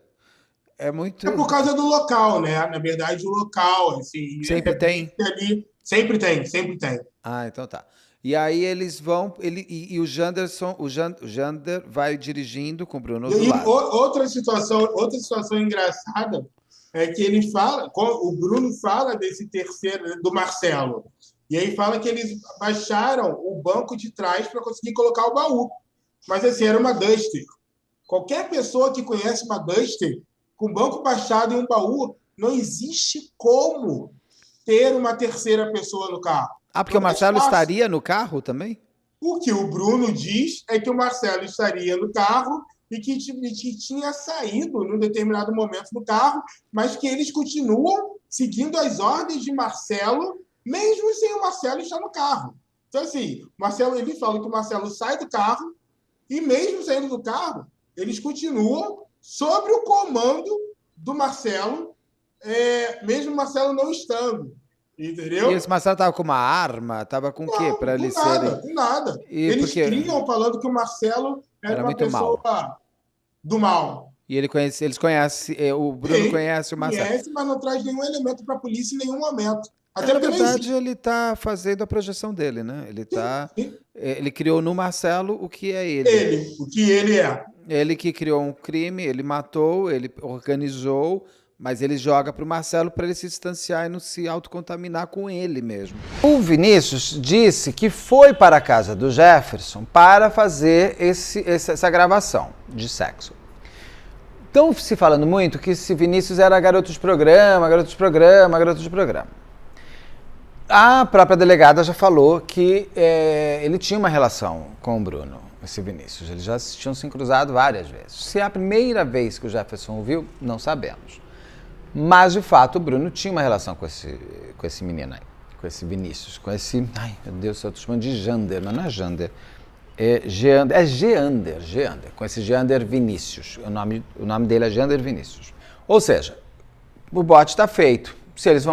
Speaker 2: é muito...
Speaker 3: É por causa do local, né? Na verdade, o local, assim...
Speaker 2: Sempre tem?
Speaker 3: Ali, sempre tem.
Speaker 2: Ah, então tá. E aí eles vão... o Janderson... O Jander vai dirigindo com o Bruno do lado.
Speaker 3: Outra situação engraçada é que ele fala... O Bruno fala desse terceiro, do Marcelo. E aí fala que eles baixaram o banco de trás para conseguir colocar o baú. Mas assim, era uma Duster. Qualquer pessoa que conhece uma Duster, com banco baixado e um baú, não existe como ter uma terceira pessoa no carro.
Speaker 2: Ah, porque o Marcelo estaria no carro também?
Speaker 3: O que o Bruno diz é que o Marcelo estaria no carro e que tinha saído num determinado momento do carro, mas que eles continuam seguindo as ordens de Marcelo, mesmo sem o Marcelo estar no carro. Então, assim, ele fala que o Marcelo sai do carro e, mesmo saindo do carro, eles continuam sob o comando do Marcelo, mesmo o Marcelo não estando. Entendeu?
Speaker 2: E esse Marcelo estava com uma arma? Estava com o quê? Para eles serem...
Speaker 3: Com nada. Eles criam falando que o Marcelo era uma pessoa do mal.
Speaker 2: E eles conhecem, o Bruno conhece o Marcelo.
Speaker 3: Conhece, mas não traz nenhum elemento para a polícia em nenhum momento.
Speaker 2: Até na verdade, ele está fazendo a projeção dele, né? Ele criou no Marcelo o que é ele.
Speaker 3: O que ele é.
Speaker 2: Ele que criou um crime, ele matou, ele organizou, mas ele joga para o Marcelo para ele se distanciar e não se autocontaminar com ele mesmo. O Vinícius disse que foi para a casa do Jefferson para fazer essa gravação de sexo. Estão se falando muito que esse Vinícius era garoto de programa. A própria delegada já falou que ele tinha uma relação com o Bruno, esse Vinícius. Eles já tinham se cruzado várias vezes. Se é a primeira vez que o Jefferson o viu, não sabemos. Mas, de fato, o Bruno tinha uma relação com esse menino aí, com esse Vinícius, com esse... Ai, meu Deus, eu estou chamando de Jander, mas não é Jander. É Geander, com esse Geander Vinícius. O nome dele é Geander Vinícius. Ou seja, o bote está feito. Se eles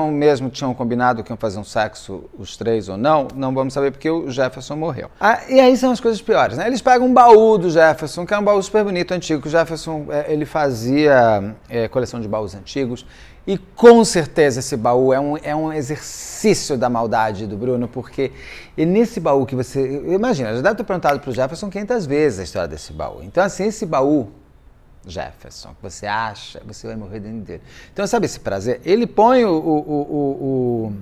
Speaker 2: tinham combinado que iam fazer um sexo, os três ou não vamos saber porque o Jefferson morreu. E aí são as coisas piores, né? Eles pegam um baú do Jefferson, que é um baú super bonito, antigo. O Jefferson, ele fazia coleção de baús antigos. E com certeza esse baú é um exercício da maldade do Bruno, porque nesse baú que você... Imagina, já deve ter perguntado para o Jefferson 500 vezes a história desse baú. Então, assim, esse baú... Jefferson, que você acha, você vai morrer dentro dele. Então, sabe esse prazer? Ele põe o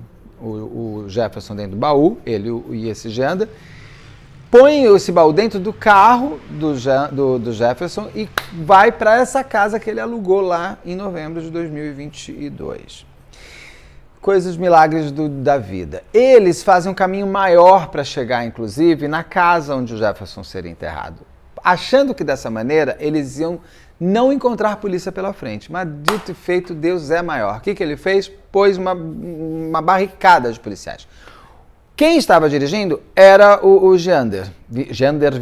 Speaker 2: Jefferson dentro do baú, ele e esse Jander, põe esse baú dentro do carro do Jefferson e vai para essa casa que ele alugou lá em novembro de 2022. Coisas, milagres da vida. Eles fazem um caminho maior para chegar, inclusive, na casa onde o Jefferson seria enterrado, achando que dessa maneira eles iam não encontrar polícia pela frente. Mas dito e feito, Deus é maior. O que ele fez? Pôs uma barricada de policiais. Quem estava dirigindo era o Jander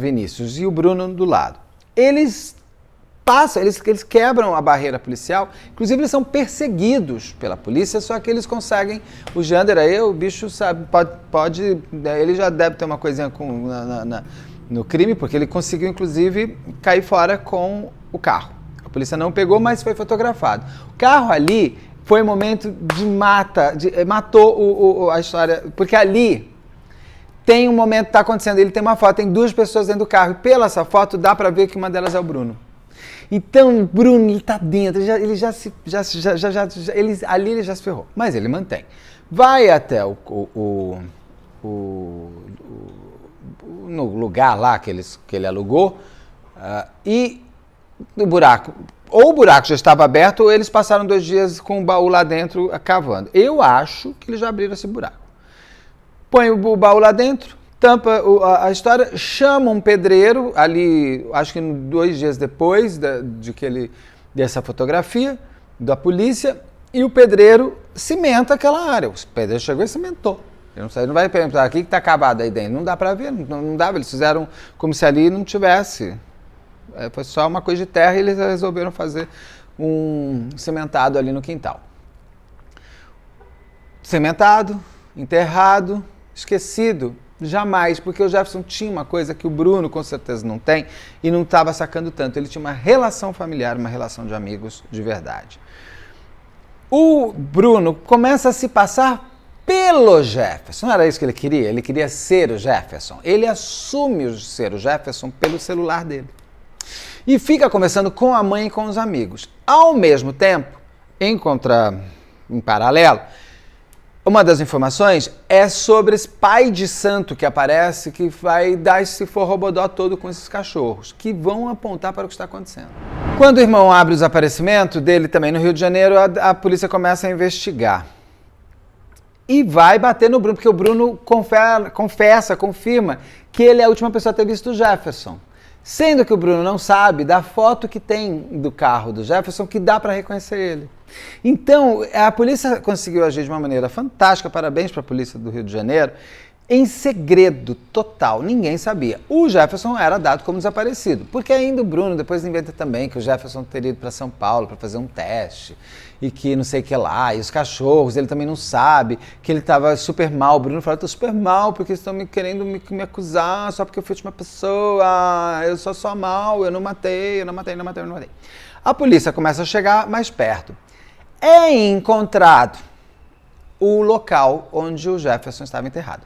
Speaker 2: Vinícius, e o Bruno do lado. Eles quebram a barreira policial, inclusive eles são perseguidos pela polícia, só que eles conseguem, o Jander aí, o bicho sabe, ele já deve ter uma coisinha no crime, porque ele conseguiu, inclusive, cair fora com o carro. A polícia não pegou, mas foi fotografado. O carro ali foi um momento matou a história, porque ali tem um momento que está acontecendo, ele tem uma foto, tem duas pessoas dentro do carro, e pela essa foto dá para ver que uma delas é o Bruno. Então, o Bruno, ele está dentro, ali ele já se ferrou, mas ele mantém. Vai até no lugar lá que ele alugou, e o buraco já estava aberto, ou eles passaram 2 dias com o baú lá dentro cavando. Eu acho que eles já abriram esse buraco. Põe o baú lá dentro, tampa a história, chama um pedreiro ali, acho que 2 dias depois dessa fotografia da polícia, e o pedreiro cimenta aquela área. O pedreiro chegou e cimentou. Ele não vai perguntar, o que está acabado aí dentro? Não dá para ver, não dava. Eles fizeram como se ali não tivesse. Foi só uma coisa de terra e eles resolveram fazer um cimentado ali no quintal. Cimentado, enterrado, esquecido. Jamais, porque o Jefferson tinha uma coisa que o Bruno com certeza não tem e não estava sacando tanto. Ele tinha uma relação familiar, uma relação de amigos de verdade. O Bruno começa a se passar pelo Jefferson. Não era isso que ele queria ser o Jefferson. Ele assume ser o Jefferson pelo celular dele. E fica conversando com a mãe e com os amigos. Ao mesmo tempo, em paralelo, uma das informações é sobre esse pai de santo que aparece, que vai dar esse forrobodó todo com esses cachorros, que vão apontar para o que está acontecendo. Quando o irmão abre o desaparecimento dele também no Rio de Janeiro, a polícia começa a investigar. E vai bater no Bruno, porque o Bruno confirma que ele é a última pessoa a ter visto o Jefferson. Sendo que o Bruno não sabe da foto que tem do carro do Jefferson que dá para reconhecer ele. Então, a polícia conseguiu agir de uma maneira fantástica, parabéns para a polícia do Rio de Janeiro, em segredo total, ninguém sabia. O Jefferson era dado como desaparecido, porque ainda o Bruno depois inventa também que o Jefferson teria ido para São Paulo para fazer um teste, e que não sei o que lá, e os cachorros, ele também não sabe, que ele estava super mal. O Bruno fala, estou super mal, porque eles estão querendo me acusar, só porque eu fui a última pessoa, eu sou mal, eu não matei. A polícia começa a chegar mais perto. É encontrado o local onde o Jefferson estava enterrado.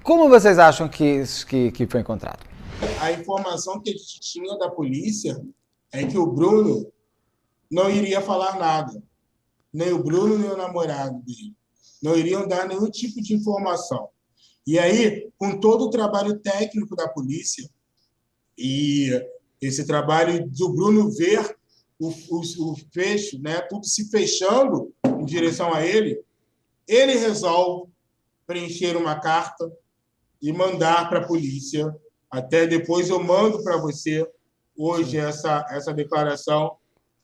Speaker 2: Como vocês acham que foi encontrado?
Speaker 3: A informação que a gente tinha da polícia é que o Bruno não iria falar nada. Nem o Bruno, nem o namorado dele. Não iriam dar nenhum tipo de informação. E aí, com todo o trabalho técnico da polícia, e esse trabalho do Bruno ver o fecho, né, tudo se fechando em direção a ele resolve preencher uma carta e mandar para a polícia. Até depois eu mando para você hoje essa declaração,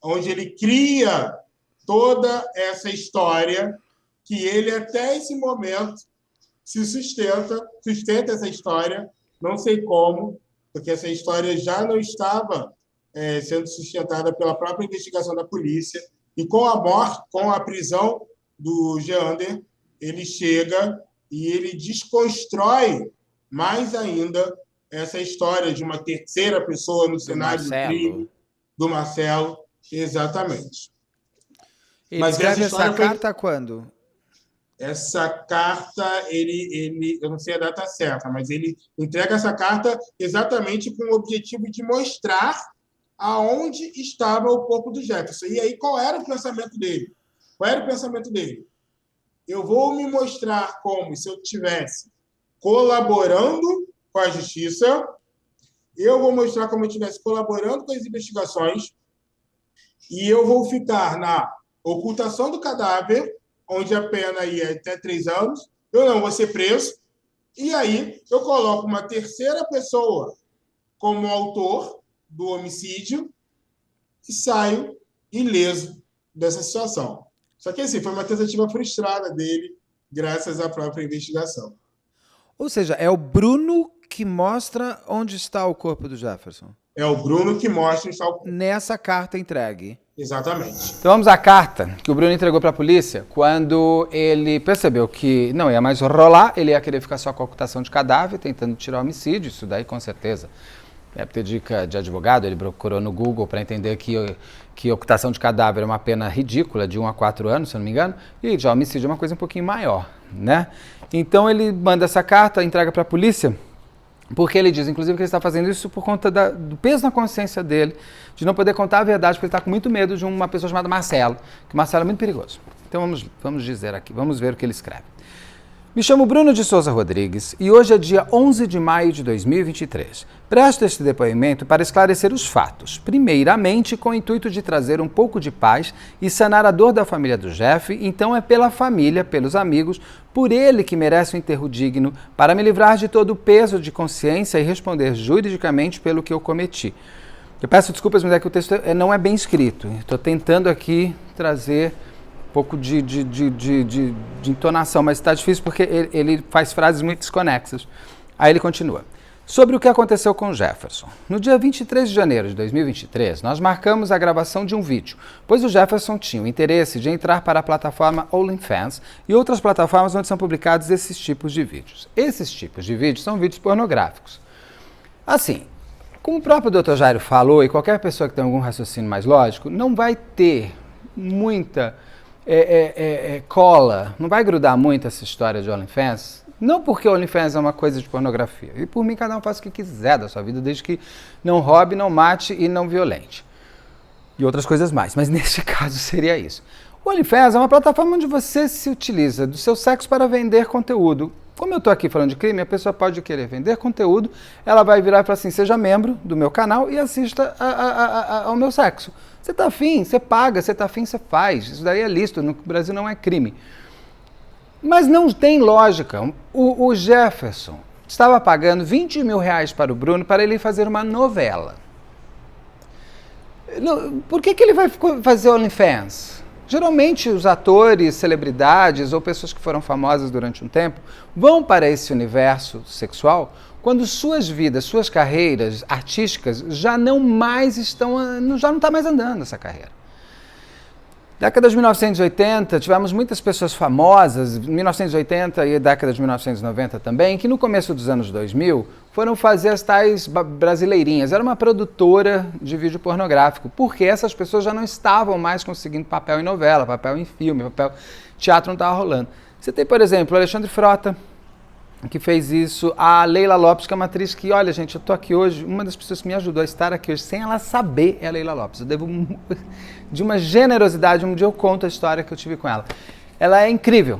Speaker 3: onde ele cria toda essa história que ele até esse momento se sustenta essa história, não sei como, porque essa história já não estava sendo sustentada pela própria investigação da polícia, e com a prisão do Geander, ele chega e ele desconstrói mais ainda essa história de uma terceira pessoa no cenário do crime, do Marcelo. Exatamente.
Speaker 2: Ele escreve essa carta quando?
Speaker 3: Essa carta, eu não sei a data certa, mas ele entrega essa carta exatamente com o objetivo de mostrar aonde estava o corpo do Jefferson. E aí, qual era o pensamento dele? Eu vou me mostrar como se eu estivesse colaborando com a justiça, eu vou mostrar como eu estivesse colaborando com as investigações, e eu vou ficar na ocultação do cadáver, onde a pena ia até 3 anos, eu não vou ser preso, e aí eu coloco uma terceira pessoa como autor do homicídio e saio ileso dessa situação. Só que assim, foi uma tentativa frustrada dele, graças à própria investigação.
Speaker 2: Ou seja, é o Bruno que mostra onde está o corpo do Jefferson.
Speaker 3: É o Bruno que mostra onde está o corpo.
Speaker 2: Nessa carta entregue.
Speaker 3: Exatamente.
Speaker 2: Então vamos à carta que o Bruno entregou para a polícia quando ele percebeu que não ia mais rolar, ele ia querer ficar só com a ocultação de cadáver, tentando tirar o homicídio, isso daí com certeza. Deve ter dica de advogado, ele procurou no Google para entender que ocultação de cadáver é uma pena ridícula, de 1 a 4 anos, se eu não me engano, e já homicídio é uma coisa um pouquinho maior, né? Então ele manda essa carta, entrega para a polícia, porque ele diz, inclusive, que ele está fazendo isso por conta do peso na consciência dele, de não poder contar a verdade, porque ele está com muito medo de uma pessoa chamada Marcelo, que o Marcelo é muito perigoso. Então vamos dizer aqui, vamos ver o que ele escreve. Me chamo Bruno de Souza Rodrigues e hoje é dia 11 de maio de 2023. Presto este depoimento para esclarecer os fatos, primeiramente com o intuito de trazer um pouco de paz e sanar a dor da família do Jeff, então é pela família, pelos amigos, por ele que merece um enterro digno, para me livrar de todo o peso de consciência e responder juridicamente pelo que eu cometi. Eu peço desculpas, mas é que o texto não é bem escrito. Estou tentando aqui trazer um pouco de entonação, mas está difícil porque ele faz frases muito desconexas. Aí ele continua. Sobre o que aconteceu com Jefferson. No dia 23 de janeiro de 2023, nós marcamos a gravação de um vídeo, pois o Jefferson tinha o interesse de entrar para a plataforma OnlyFans e outras plataformas onde são publicados esses tipos de vídeos. Esses tipos de vídeos são vídeos pornográficos. Assim, como o próprio Dr. Jairo falou, e qualquer pessoa que tem algum raciocínio mais lógico, não vai ter muita cola, não vai grudar muito essa história de OnlyFans. Não porque o OnlyFans é uma coisa de pornografia. E por mim, cada um faz o que quiser da sua vida, desde que não roube, não mate e não violente. E outras coisas mais. Mas neste caso seria isso. O OnlyFans é uma plataforma onde você se utiliza do seu sexo para vender conteúdo. Como eu estou aqui falando de crime, a pessoa pode querer vender conteúdo, ela vai virar e falar assim, seja membro do meu canal e assista ao meu sexo. Você está afim, você paga, você está afim, você faz. Isso daí é lícito, no Brasil não é crime. Mas não tem lógica. O Jefferson estava pagando 20 mil reais para o Bruno para ele fazer uma novela. Por que ele vai fazer OnlyFans? Geralmente os atores, celebridades ou pessoas que foram famosas durante um tempo vão para esse universo sexual quando suas vidas, suas carreiras artísticas já não está mais andando essa carreira. Década de 1980, tivemos muitas pessoas famosas, 1980 e década de 1990 também, que no começo dos anos 2000 foram fazer as tais brasileirinhas. Era uma produtora de vídeo pornográfico, porque essas pessoas já não estavam mais conseguindo papel em novela, papel em filme, teatro não estava rolando. Você tem, por exemplo, o Alexandre Frota, que fez isso, a Leila Lopes, que é uma atriz que, olha gente, eu tô aqui hoje, uma das pessoas que me ajudou a estar aqui hoje, sem ela saber, é a Leila Lopes. Eu devo de uma generosidade, um dia eu conto a história que eu tive com ela. Ela é incrível,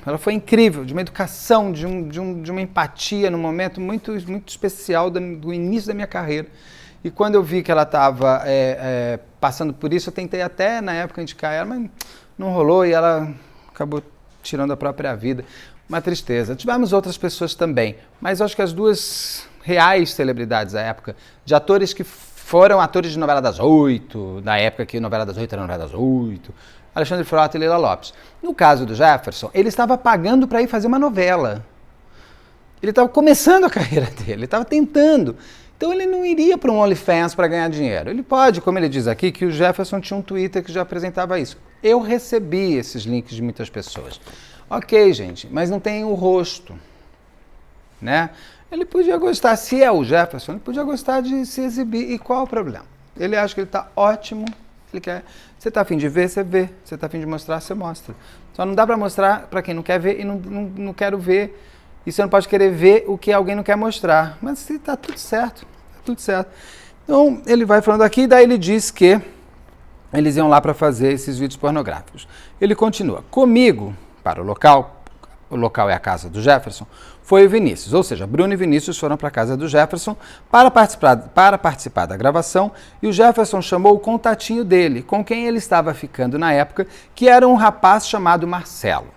Speaker 2: ela foi incrível, de uma educação, de uma empatia, num momento muito, muito especial do início da minha carreira. E quando eu vi que ela estava passando por isso, eu tentei até, na época, indicar ela, mas não rolou e ela acabou tirando a própria vida. Uma tristeza. Tivemos outras pessoas também, mas eu acho que as duas reais celebridades da época, de atores que foram atores de novela das 8, na época que novela das 8 era novela das 8, Alexandre Frota e Leila Lopes. No caso do Jefferson, ele estava pagando para ir fazer uma novela. Ele estava começando a carreira dele, ele estava tentando. Então ele não iria para um OnlyFans para ganhar dinheiro. Ele pode, como ele diz aqui, que o Jefferson tinha um Twitter que já apresentava isso. Eu recebi esses links de muitas pessoas. Ok, gente, mas não tem o rosto, né? Ele podia gostar, se é o Jefferson, ele podia gostar de se exibir. E qual é o problema? Ele acha que ele está ótimo, ele quer... Você está afim de ver, você vê. Você está afim de mostrar, você mostra. Só não dá para mostrar para quem não quer ver e não quero ver. E você não pode querer ver o que alguém não quer mostrar. Mas se está tudo certo, está tudo certo. Então, ele vai falando aqui, daí ele diz que eles iam lá para fazer esses vídeos pornográficos. Ele continua. Comigo... para o local é a casa do Jefferson, foi o Vinícius, ou seja, Bruno e Vinícius foram para a casa do Jefferson para participar da gravação e o Jefferson chamou o contatinho dele, com quem ele estava ficando na época, que era um rapaz chamado Marcelo.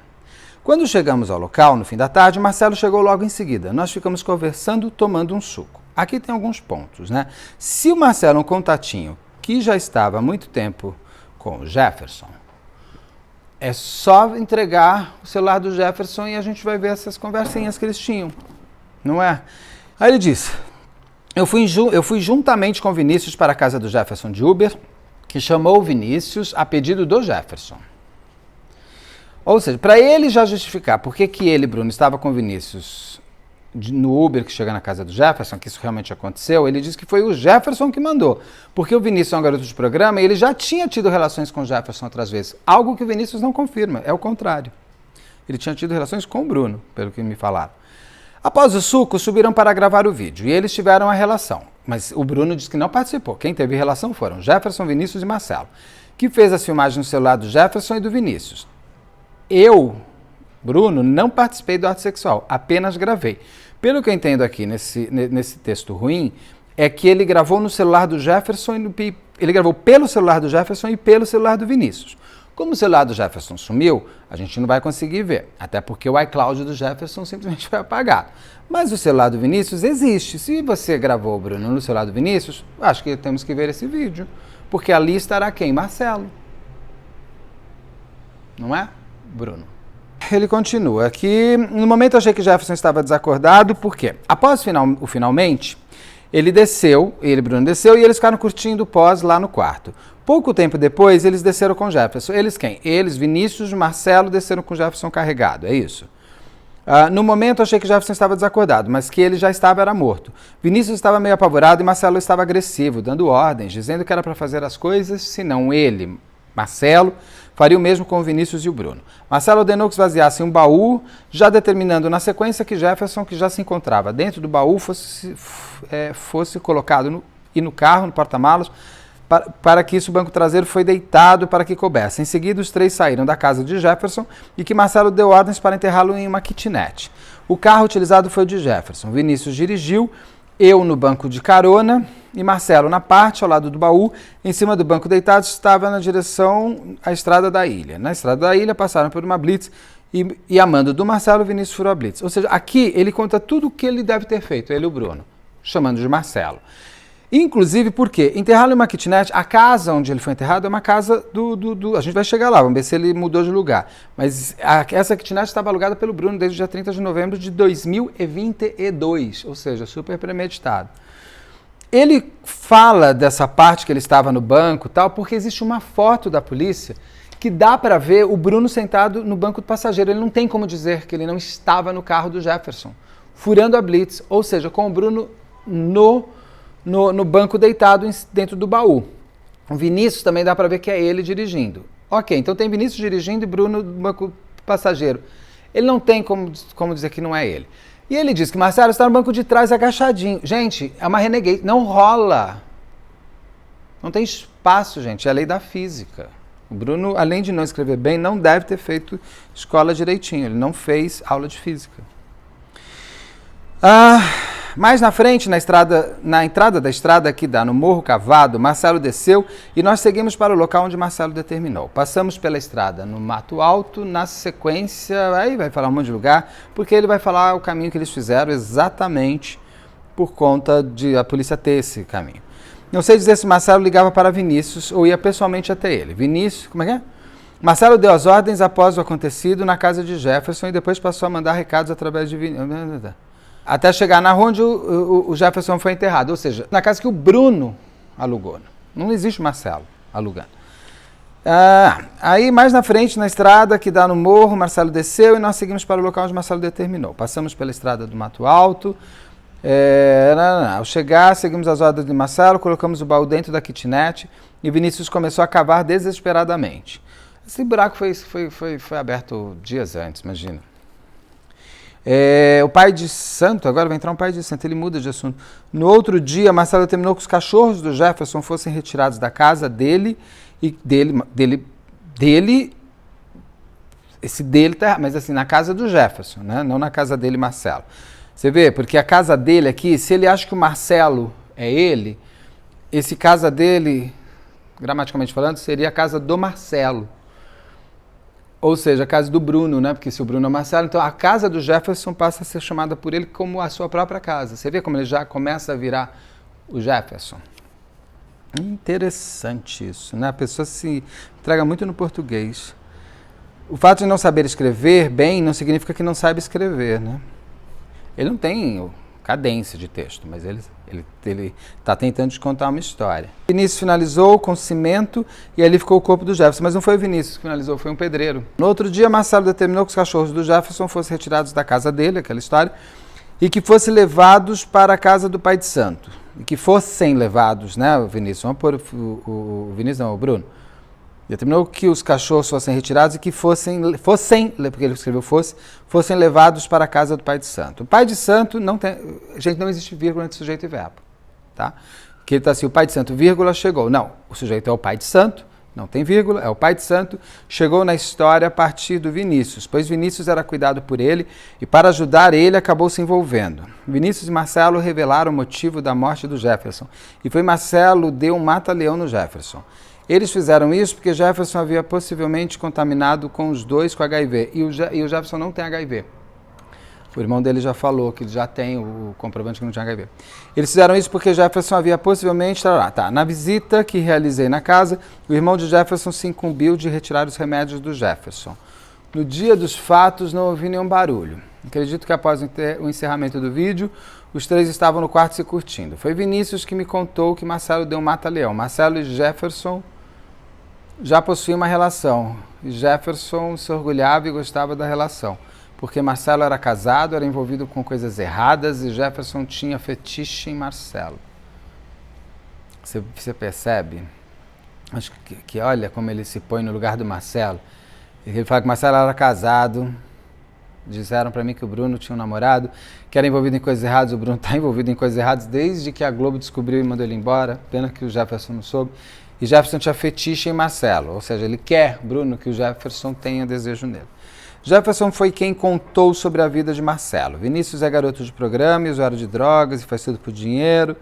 Speaker 2: Quando chegamos ao local, no fim da tarde, Marcelo chegou logo em seguida. Nós ficamos conversando, tomando um suco. Aqui tem alguns pontos, né? Se o Marcelo é um contatinho que já estava há muito tempo com o Jefferson, é só entregar o celular do Jefferson e a gente vai ver essas conversinhas que eles tinham, não é? Aí ele diz, eu fui juntamente com o Vinícius para a casa do Jefferson de Uber, que chamou o Vinícius a pedido do Jefferson. Ou seja, para ele já justificar por que ele, Bruno, estava com o Vinícius no Uber que chega na casa do Jefferson, que isso realmente aconteceu, ele diz que foi o Jefferson que mandou, porque o Vinícius é um garoto de programa e ele já tinha tido relações com o Jefferson outras vezes, algo que o Vinícius não confirma, é o contrário. Ele tinha tido relações com o Bruno, pelo que me falaram. Após o suco, subiram para gravar o vídeo e eles tiveram a relação, mas o Bruno disse que não participou. Quem teve relação foram Jefferson, Vinícius e Marcelo, que fez as filmagens no celular do Jefferson e do Vinícius. Eu, Bruno, não participei do ato sexual, apenas gravei. Pelo que eu entendo aqui nesse texto ruim, é que ele gravou no celular do Jefferson, ele gravou pelo celular do Jefferson e pelo celular do Vinícius. Como o celular do Jefferson sumiu, a gente não vai conseguir ver, até porque o iCloud do Jefferson simplesmente foi apagado. Mas o celular do Vinícius existe. Se você gravou, Bruno, no celular do Vinícius, acho que temos que ver esse vídeo, porque ali estará quem? Marcelo. Não é, Bruno? Ele continua aqui. No momento eu achei que Jefferson estava desacordado, por quê? Após o finalmente, ele desceu, Bruno desceu, e eles ficaram curtindo o pós lá no quarto. Pouco tempo depois, eles desceram com Jefferson. Eles quem? Eles, Vinícius e Marcelo, desceram com Jefferson carregado, é isso. No momento eu achei que Jefferson estava desacordado, mas que ele já era morto. Vinícius estava meio apavorado e Marcelo estava agressivo, dando ordens, dizendo que era para fazer as coisas, senão ele, Marcelo, faria o mesmo com o Vinícius e o Bruno. Marcelo ordenou que esvaziassem um baú, já determinando na sequência que Jefferson, que já se encontrava dentro do baú, fosse colocado no carro, no porta-malas, para que isso o banco traseiro foi deitado para que coubesse. Em seguida, os três saíram da casa de Jefferson e que Marcelo deu ordens para enterrá-lo em uma kitnet. O carro utilizado foi o de Jefferson. Vinícius dirigiu, eu no banco de carona e Marcelo na parte ao lado do baú. Em cima do banco deitado estava na direção à Estrada da Ilha. Na Estrada da Ilha passaram por uma blitz e a mando do Marcelo, Vinícius furou a blitz. Ou seja, aqui ele conta tudo o que ele deve ter feito, ele e o Bruno, chamando de Marcelo. Inclusive porque enterrá-lo em uma kitnet, a casa onde ele foi enterrado é uma casa a gente vai chegar lá, vamos ver se ele mudou de lugar. Mas essa kitnet estava alugada pelo Bruno desde o dia 30 de novembro de 2022, ou seja, super premeditado. Ele fala dessa parte que ele estava no banco tal, porque existe uma foto da polícia que dá para ver o Bruno sentado no banco do passageiro. Ele não tem como dizer que ele não estava no carro do Jefferson, furando a blitz, ou seja, com o Bruno no banco deitado dentro do baú. O Vinícius também dá para ver que é ele dirigindo. Ok, então tem Vinícius dirigindo e Bruno no banco passageiro. Ele não tem como dizer que não é ele. E ele diz que Marcelo está no banco de trás agachadinho. Gente, é uma renegade. Não rola. Não tem espaço, gente. É a lei da física. O Bruno, além de não escrever bem, não deve ter feito escola direitinho. Ele não fez aula de física. Mais na frente, na entrada da estrada que dá no Morro Cavado, Marcelo desceu e nós seguimos para o local onde Marcelo determinou. Passamos pela estrada no Mato Alto, na sequência, aí vai falar um monte de lugar, porque ele vai falar o caminho que eles fizeram exatamente por conta de a polícia ter esse caminho. Não sei dizer se Marcelo ligava para Vinícius ou ia pessoalmente até ele. Vinícius, como é que é? Marcelo deu as ordens após o acontecido na casa de Jefferson e depois passou a mandar recados através de Vinícius. Até chegar na rua onde o Jefferson foi enterrado, ou seja, na casa que o Bruno alugou. Não existe Marcelo alugando. Aí mais na frente, na estrada que dá no morro, Marcelo desceu e nós seguimos para o local onde Marcelo determinou. Passamos pela estrada do Mato Alto. Ao chegar, seguimos as ordens de Marcelo, colocamos o baú dentro da kitnet e Vinícius começou a cavar desesperadamente. Esse buraco foi aberto dias antes, imagina. O pai de santo, agora vai entrar um pai de santo, ele muda de assunto. No outro dia, Marcelo determinou que os cachorros do Jefferson fossem retirados da casa dele, mas assim, na casa do Jefferson, né? Não na casa dele, Marcelo. Você vê, porque a casa dele aqui, se ele acha que o Marcelo é ele, esse casa dele, gramaticalmente falando, seria a casa do Marcelo. Ou seja, a casa do Bruno, né? Porque se o Bruno é o Marcelo, então a casa do Jefferson passa a ser chamada por ele como a sua própria casa. Você vê como ele já começa a virar o Jefferson. Interessante isso, né? A pessoa se entrega muito no português. O fato de não saber escrever bem não significa que não saiba escrever, né? Ele não tem cadência de texto, mas ele está tentando te contar uma história. Vinícius finalizou com cimento e ali ficou o corpo do Jefferson, mas não foi o Vinícius que finalizou, foi um pedreiro. No outro dia, Marcelo determinou que os cachorros do Jefferson fossem retirados da casa dele, aquela história, e que fossem levados para a casa do pai de santo. E que fossem levados, né, o Vinícius, vamos pôr o Vinícius, não, o Bruno. Determinou que os cachorros fossem retirados e que fossem, porque ele escreveu fossem levados para a casa do pai de santo. O pai de santo não tem, gente, não existe vírgula entre sujeito e verbo, tá? Que ele está assim, o pai de santo, vírgula, chegou. Não, o sujeito é o pai de santo, não tem vírgula, é o pai de santo, chegou na história a partir do Vinícius, pois Vinícius era cuidado por ele e para ajudar ele acabou se envolvendo. Vinícius e Marcelo revelaram o motivo da morte do Jefferson e foi Marcelo deu um mata-leão no Jefferson. Eles fizeram isso porque Jefferson havia possivelmente contaminado com os dois com HIV. E o Jefferson não tem HIV. O irmão dele já falou que ele já tem o comprovante que não tinha HIV. Eles fizeram isso porque Jefferson havia possivelmente... Na visita que realizei na casa, o irmão de Jefferson se incumbiu de retirar os remédios do Jefferson. No dia dos fatos, não ouvi nenhum barulho. Acredito que após o encerramento do vídeo, os três estavam no quarto se curtindo. Foi Vinícius que me contou que Marcelo deu um mata-leão. Marcelo e Jefferson já possuíam uma relação. E Jefferson se orgulhava e gostava da relação. Porque Marcelo era casado, era envolvido com coisas erradas e Jefferson tinha fetiche em Marcelo. Você percebe? Acho que olha como ele se põe no lugar do Marcelo. Ele fala que Marcelo era casado. Disseram para mim que o Bruno tinha um namorado que era envolvido em coisas erradas. O Bruno está envolvido em coisas erradas desde que a Globo descobriu e mandou ele embora. Pena que o Jefferson não soube. E Jefferson tinha fetiche em Marcelo. Ou seja, ele quer, Bruno, que o Jefferson tenha desejo nele. Jefferson foi quem contou sobre a vida de Marcelo. Vinícius é garoto de programa, usuário de drogas e faz tudo por dinheiro.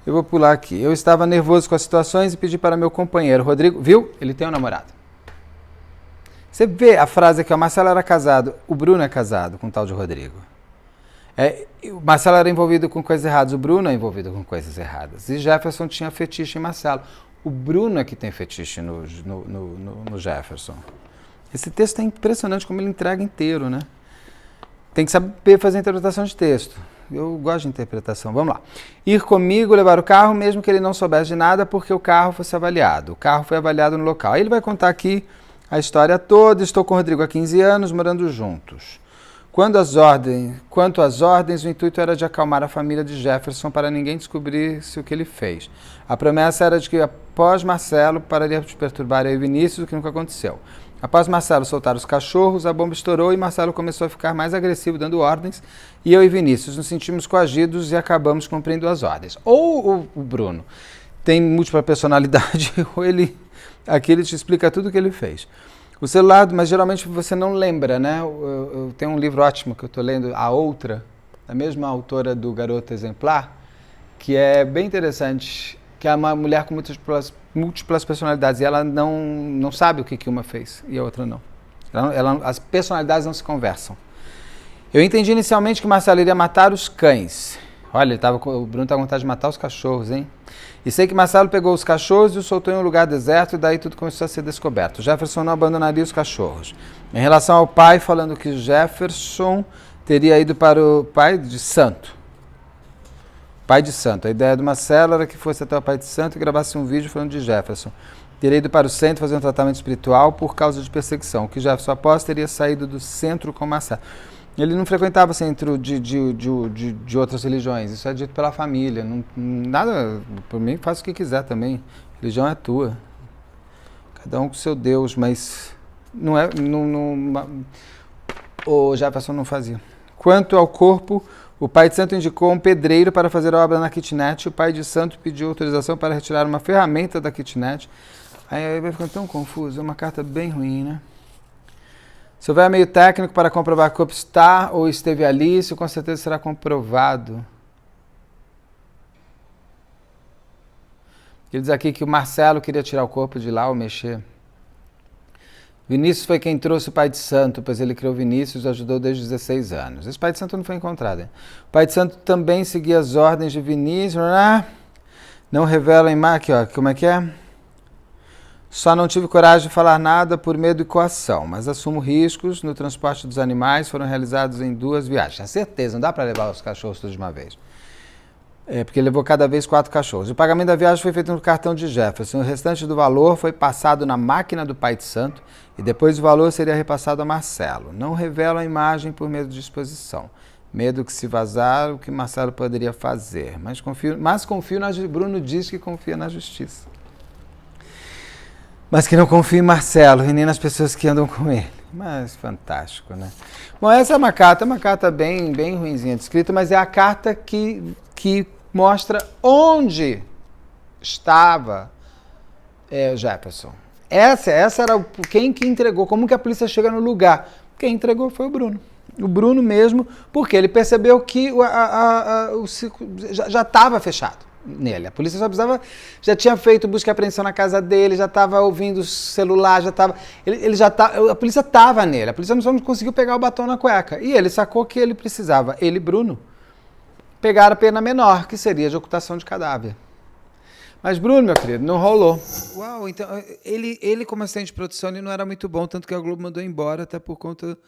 Speaker 2: Eu vou pular aqui. Eu estava nervoso com as situações e pedi para meu companheiro, Rodrigo... Viu? Ele tem um namorado. Você vê a frase aqui, o Marcelo era casado, o Bruno é casado com o tal de Rodrigo. O Marcelo era envolvido com coisas erradas, o Bruno é envolvido com coisas erradas. E Jefferson tinha fetiche em Marcelo. O Bruno é que tem fetiche no Jefferson. Esse texto é impressionante como ele entrega inteiro, né? Tem que saber fazer interpretação de texto. Eu gosto de interpretação. Vamos lá. Ir comigo, levar o carro, mesmo que ele não soubesse de nada, porque o carro fosse avaliado. O carro foi avaliado no local. Aí ele vai contar aqui a história toda. Estou com o Rodrigo há 15 anos, morando juntos. Quanto às ordens, o intuito era de acalmar a família de Jefferson para ninguém descobrisse o que ele fez. A promessa era de que, após Marcelo, pararia de perturbar eu e Vinícius, o que nunca aconteceu. Após Marcelo soltar os cachorros, a bomba estourou e Marcelo começou a ficar mais agressivo, dando ordens, e eu e Vinícius nos sentimos coagidos e acabamos cumprindo as ordens. Ou o Bruno tem múltipla personalidade, ou aqui ele te explica tudo o que ele fez. O celular, mas geralmente você não lembra, né? Eu tenho um livro ótimo que eu estou lendo, A Outra, da mesma autora do Garota Exemplar, que é bem interessante, que é uma mulher com múltiplas personalidades, e ela não sabe o que uma fez e a outra não. As personalidades não se conversam. Eu entendi inicialmente que Marcelo iria matar os cães. Olha, o Bruno estava com vontade de matar os cachorros, hein? E sei que Marcelo pegou os cachorros e os soltou em um lugar deserto, e daí tudo começou a ser descoberto. Jefferson não abandonaria os cachorros. Em relação ao pai, falando que Jefferson teria ido para o pai de santo. Pai de santo. A ideia do Marcelo era que fosse até o pai de santo e gravasse um vídeo falando de Jefferson. Teria ido para o centro fazer um tratamento espiritual por causa de perseguição. O que Jefferson, após, teria saído do centro com Marcelo. Ele não frequentava centro de outras religiões. Isso é dito pela família. Nada, por mim, faz o que quiser também. Religião é tua. Cada um com seu Deus, mas não é... o Jefferson não fazia. Quanto ao corpo, o pai de santo indicou um pedreiro para fazer a obra na kitnet. O pai de santo pediu autorização para retirar uma ferramenta da kitnet. Aí vai ficando tão confuso. É uma carta bem ruim, né? Se houver meio técnico para comprovar que o corpo está ou esteve ali, isso com certeza será comprovado. Ele diz aqui que o Marcelo queria tirar o corpo de lá ou mexer. Vinícius foi quem trouxe o pai de santo, pois ele criou Vinícius e ajudou desde os 16 anos. Esse pai de santo não foi encontrado. Hein? O pai de santo também seguia as ordens de Vinícius. Não revela em aqui, ó, como é que é? Só não tive coragem de falar nada por medo e coação, mas assumo riscos no transporte dos animais, foram realizados em 2 viagens. Tenho certeza, não dá para levar os cachorros todos de uma vez. Porque levou cada vez 4 cachorros. O pagamento da viagem foi feito no cartão de Jefferson. O restante do valor foi passado na máquina do pai de santo e depois o valor seria repassado a Marcelo. Não revelo a imagem por medo de exposição. Medo que se vazar o que Marcelo poderia fazer. Mas confio na justiça. Bruno diz que confia na justiça. Mas que não confia em Marcelo e nem nas pessoas que andam com ele. Mas fantástico, né? Bom, essa é uma carta bem ruinzinha de escrita, mas é a carta que mostra onde estava Jefferson. Essa era quem que entregou, como que a polícia chega no lugar. Quem entregou foi o Bruno. O Bruno mesmo, porque ele percebeu que o ciclo já estava fechado. nele. A polícia só precisava, já tinha feito busca e apreensão na casa dele, já estava ouvindo o celular, já estava, a polícia estava nele, a polícia não conseguiu pegar o batom na cueca. E ele sacou que ele precisava, ele e Bruno, pegar a pena menor, que seria de ocultação de cadáver. Mas Bruno, meu querido, não rolou.
Speaker 1: Uau, então ele como assistente de produção ele não era muito bom, tanto que a Globo mandou embora até por conta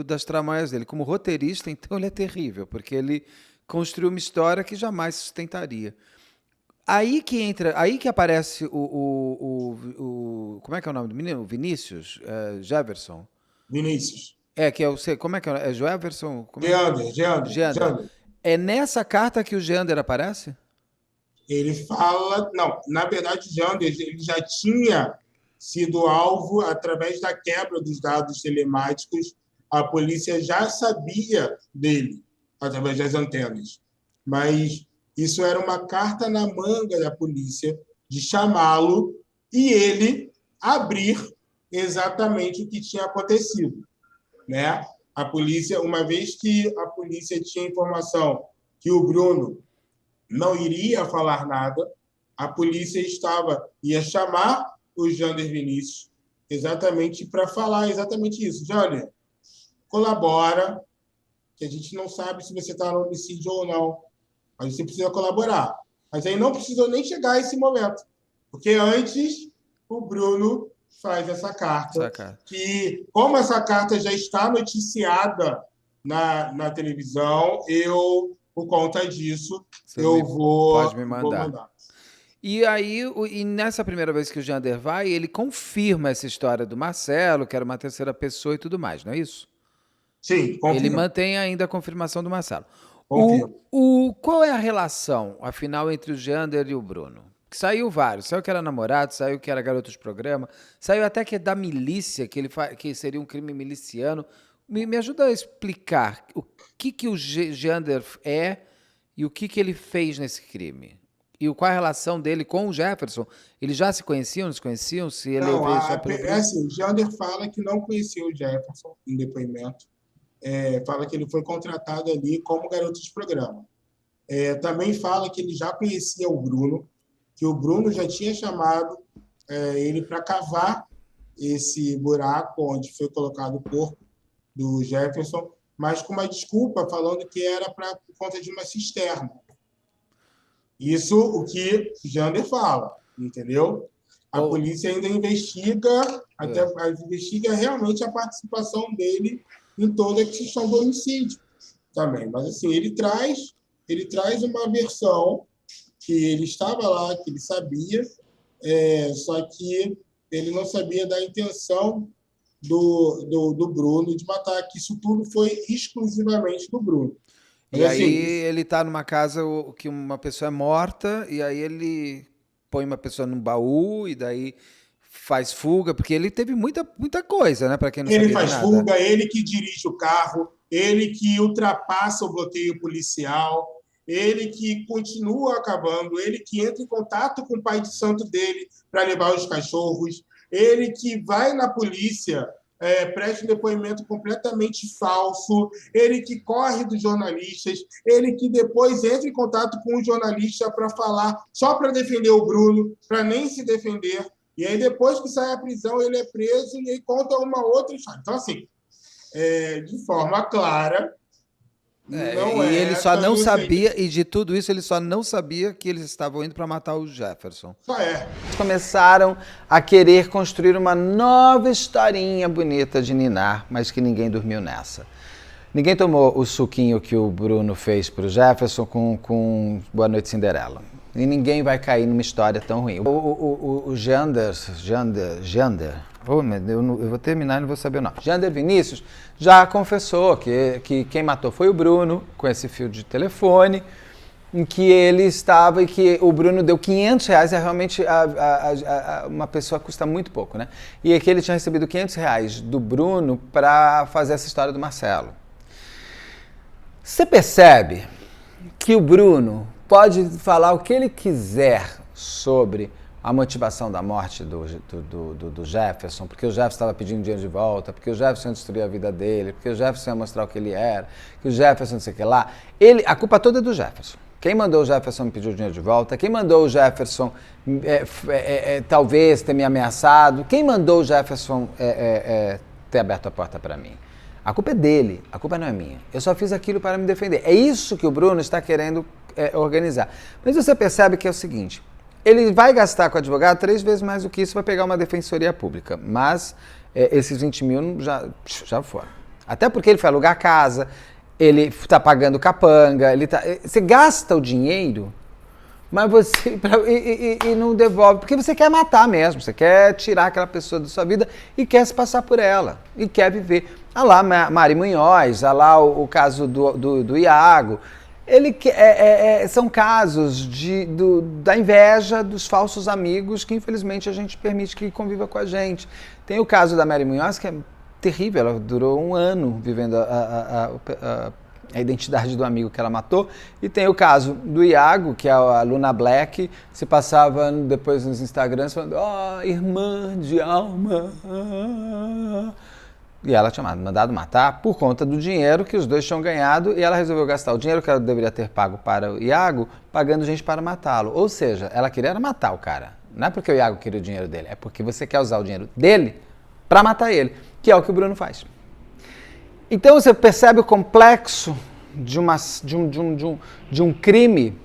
Speaker 1: das tramóias dele. Como roteirista, então ele é terrível, porque ele construiu uma história que jamais sustentaria. Aí que aparece como é que é o nome do menino? Vinícius? Jefferson?
Speaker 3: Vinícius.
Speaker 1: Que é o... Como é que é? É Jefferson?
Speaker 3: Geander.
Speaker 1: É nessa carta que o Geander aparece?
Speaker 3: Ele fala... Não, na verdade, o Geander ele já tinha sido alvo através da quebra dos dados telemáticos. A polícia já sabia dele, através das antenas. Mas isso era uma carta na manga da polícia de chamá-lo e ele abrir exatamente o que tinha acontecido, né? A polícia, uma vez que a polícia tinha informação que o Bruno não iria falar nada, a polícia ia chamar o Jander Vinícius exatamente para falar exatamente isso. Jander, colabora, que a gente não sabe se você está no homicídio ou não. Mas você precisa colaborar. Mas aí não precisou nem chegar a esse momento. Porque antes o Bruno faz essa carta. Que, como essa carta já está noticiada na televisão, por conta disso,
Speaker 1: pode me mandar. Vou mandar. E aí, nessa primeira vez que o Jander vai, ele confirma essa história do Marcelo, que era uma terceira pessoa e tudo mais, não é isso?
Speaker 3: Sim, confirma.
Speaker 1: Ele mantém ainda a confirmação do Marcelo. Qual é a relação, afinal, entre o Jander e o Bruno? Que saiu vários. Saiu que era namorado, saiu que era garoto de programa, saiu até que é da milícia, que seria um crime miliciano. Me ajuda a explicar o que o Jander é e o que ele fez nesse crime. E qual a relação dele com o Jefferson? Eles já se conheciam, não se conheciam? Se ele
Speaker 3: assim, o Jander fala que não conhecia o Jefferson em depoimento. Fala que ele foi contratado ali como garoto de programa. Também fala que ele já conhecia o Bruno, que o Bruno já tinha chamado ele para cavar esse buraco onde foi colocado o corpo do Jefferson, mas com uma desculpa, falando que era por conta de uma cisterna. Isso o que Jander fala, entendeu? A polícia ainda investiga realmente a participação dele em toda a questão do homicídio também. Mas, assim, ele traz uma versão que ele estava lá, que ele sabia, só que ele não sabia da intenção do Bruno de matar, que isso tudo foi exclusivamente do Bruno.
Speaker 1: E aí ele está numa casa que uma pessoa é morta, e aí ele põe uma pessoa num baú, e daí faz fuga, porque ele teve muita coisa, né? Para quem não sabia
Speaker 3: Ele faz
Speaker 1: nada.
Speaker 3: fuga, ele que dirige o carro, ele que ultrapassa o bloqueio policial, ele que continua acabando, ele que entra em contato com o pai de santo dele para levar os cachorros, ele que vai na polícia, presta um depoimento completamente falso, ele que corre dos jornalistas, ele que depois entra em contato com o jornalista para falar, só para defender o Bruno, para nem se defender. E aí, depois que sai a prisão, ele é preso e aí conta uma outra história. Então, assim, de forma clara,
Speaker 1: ele só não sabia, e de tudo isso, ele só não sabia que eles estavam indo para matar o Jefferson.
Speaker 2: Começaram a querer construir uma nova historinha bonita de ninar, mas que ninguém dormiu nessa. Ninguém tomou o suquinho que o Bruno fez para o Jefferson com Boa Noite Cinderela. E ninguém vai cair numa história tão ruim. O Jander, eu vou terminar e não vou saber o nome. Jander Vinícius já confessou que quem matou foi o Bruno, com esse fio de telefone, em que ele estava e que o Bruno deu R$500, realmente uma pessoa custa muito pouco, né? E que ele tinha recebido R$500 do Bruno para fazer essa história do Marcelo. Você percebe que o Bruno pode falar o que ele quiser sobre a motivação da morte do Jefferson, porque o Jefferson estava pedindo dinheiro de volta, porque o Jefferson ia destruir a vida dele, porque o Jefferson ia mostrar o que ele era, que o Jefferson não sei o que lá. A culpa toda é do Jefferson. Quem mandou o Jefferson me pedir o dinheiro de volta? Quem mandou o Jefferson talvez ter me ameaçado? Quem mandou o Jefferson ter aberto a porta para mim? A culpa é dele, a culpa não é minha. Eu só fiz aquilo para me defender. É isso que o Bruno está querendo organizar. Mas você percebe que é o seguinte, ele vai gastar com o advogado 3 vezes mais do que isso, vai pegar uma defensoria pública. Mas esses 20 mil já foram. Até porque ele foi alugar casa, ele está pagando capanga, você gasta o dinheiro, mas você e não devolve, porque você quer matar mesmo, você quer tirar aquela pessoa da sua vida e quer se passar por ela, e quer viver. Ah lá, Mari Munhoz, ah lá o caso do Iago, são casos da inveja dos falsos amigos que infelizmente a gente permite que conviva com a gente. Tem o caso da Mari Munhoz, que é terrível, ela durou 1 ano vivendo a identidade do amigo que ela matou, e tem o caso do Iago, que é a Luna Black, se passava depois nos Instagrams falando, irmã de alma, e ela tinha mandado matar por conta do dinheiro que os dois tinham ganhado, e ela resolveu gastar o dinheiro que ela deveria ter pago para o Iago, pagando gente para matá-lo. Ou seja, ela queria matar o cara. Não é porque o Iago queria o dinheiro dele, é porque você quer usar o dinheiro dele para matar ele, que é o que o Bruno faz. Então você percebe o complexo de um crime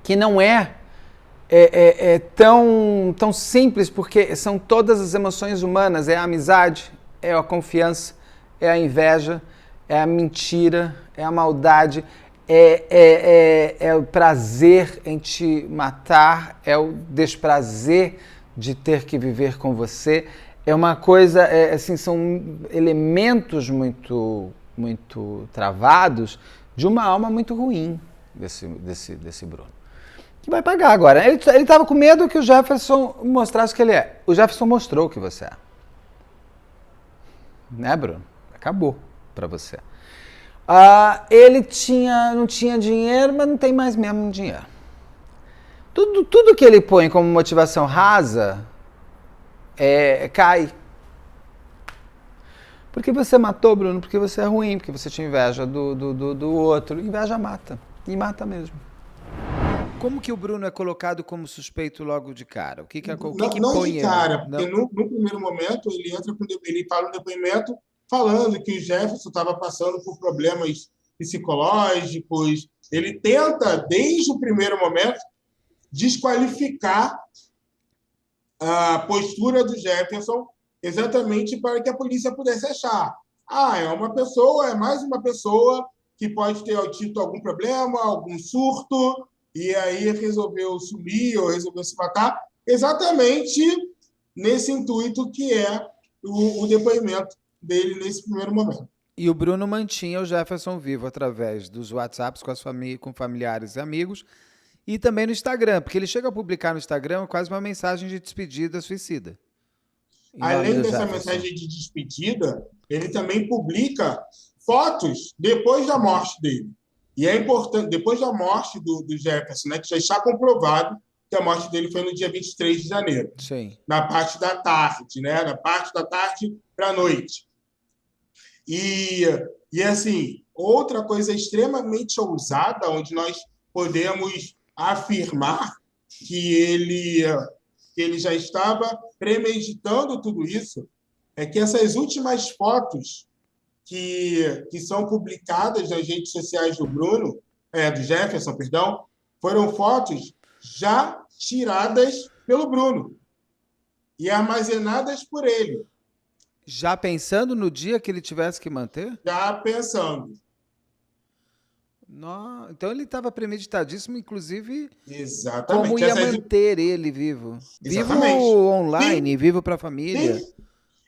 Speaker 2: que não é tão simples, porque são todas as emoções humanas, é a amizade, é a confiança, é a inveja, é a mentira, é a maldade, é o prazer em te matar, é o desprazer de ter que viver com você. É uma coisa, assim, são elementos muito travados de uma alma muito ruim desse Bruno. Que vai pagar agora. Ele estava com medo que o Jefferson mostrasse o que ele é. O Jefferson mostrou o que você é. Né, Bruno? Acabou para você. Ele não tinha dinheiro, mas não tem mais mesmo dinheiro. Tudo que ele põe como motivação rasa cai. Porque você matou, Bruno, porque você é ruim, porque você tinha inveja do outro. Inveja mata. E mata mesmo. Como que o Bruno é colocado como suspeito logo de cara? O que
Speaker 3: não
Speaker 2: põe
Speaker 3: de cara,
Speaker 2: ele?
Speaker 3: porque no primeiro momento ele fala um depoimento falando que o Jefferson estava passando por problemas psicológicos. Ele tenta, desde o primeiro momento, desqualificar a postura do Jefferson exatamente para que a polícia pudesse achar. É mais uma pessoa que pode ter tido algum problema, algum surto, e aí resolveu sumir ou resolveu se matar, exatamente nesse intuito que é o depoimento dele nesse primeiro momento.
Speaker 1: E o Bruno mantinha o Jefferson vivo através dos WhatsApps com familiares e amigos, e também no Instagram, porque ele chega a publicar no Instagram quase uma mensagem de despedida suicida.
Speaker 3: Além dessa mensagem de despedida, ele também publica fotos depois da morte dele. E é importante, depois da morte do Jefferson, né, que já está comprovado que a morte dele foi no dia 23 de janeiro.
Speaker 1: Sim.
Speaker 3: Na parte da tarde, né? Na parte da tarde para a noite. E assim, outra coisa extremamente ousada, onde nós podemos afirmar que ele já estava premeditando tudo isso, é que essas últimas fotos que são publicadas nas redes sociais do do Jefferson, perdão, foram fotos já tiradas pelo Bruno e armazenadas por ele.
Speaker 1: Já pensando no dia que ele tivesse que manter?
Speaker 3: Já pensando.
Speaker 1: Então ele estava premeditadíssimo, inclusive,
Speaker 3: exatamente,
Speaker 1: como ia manter ele vivo.
Speaker 3: Exatamente.
Speaker 1: Vivo online, vivo para a família.
Speaker 3: Sim.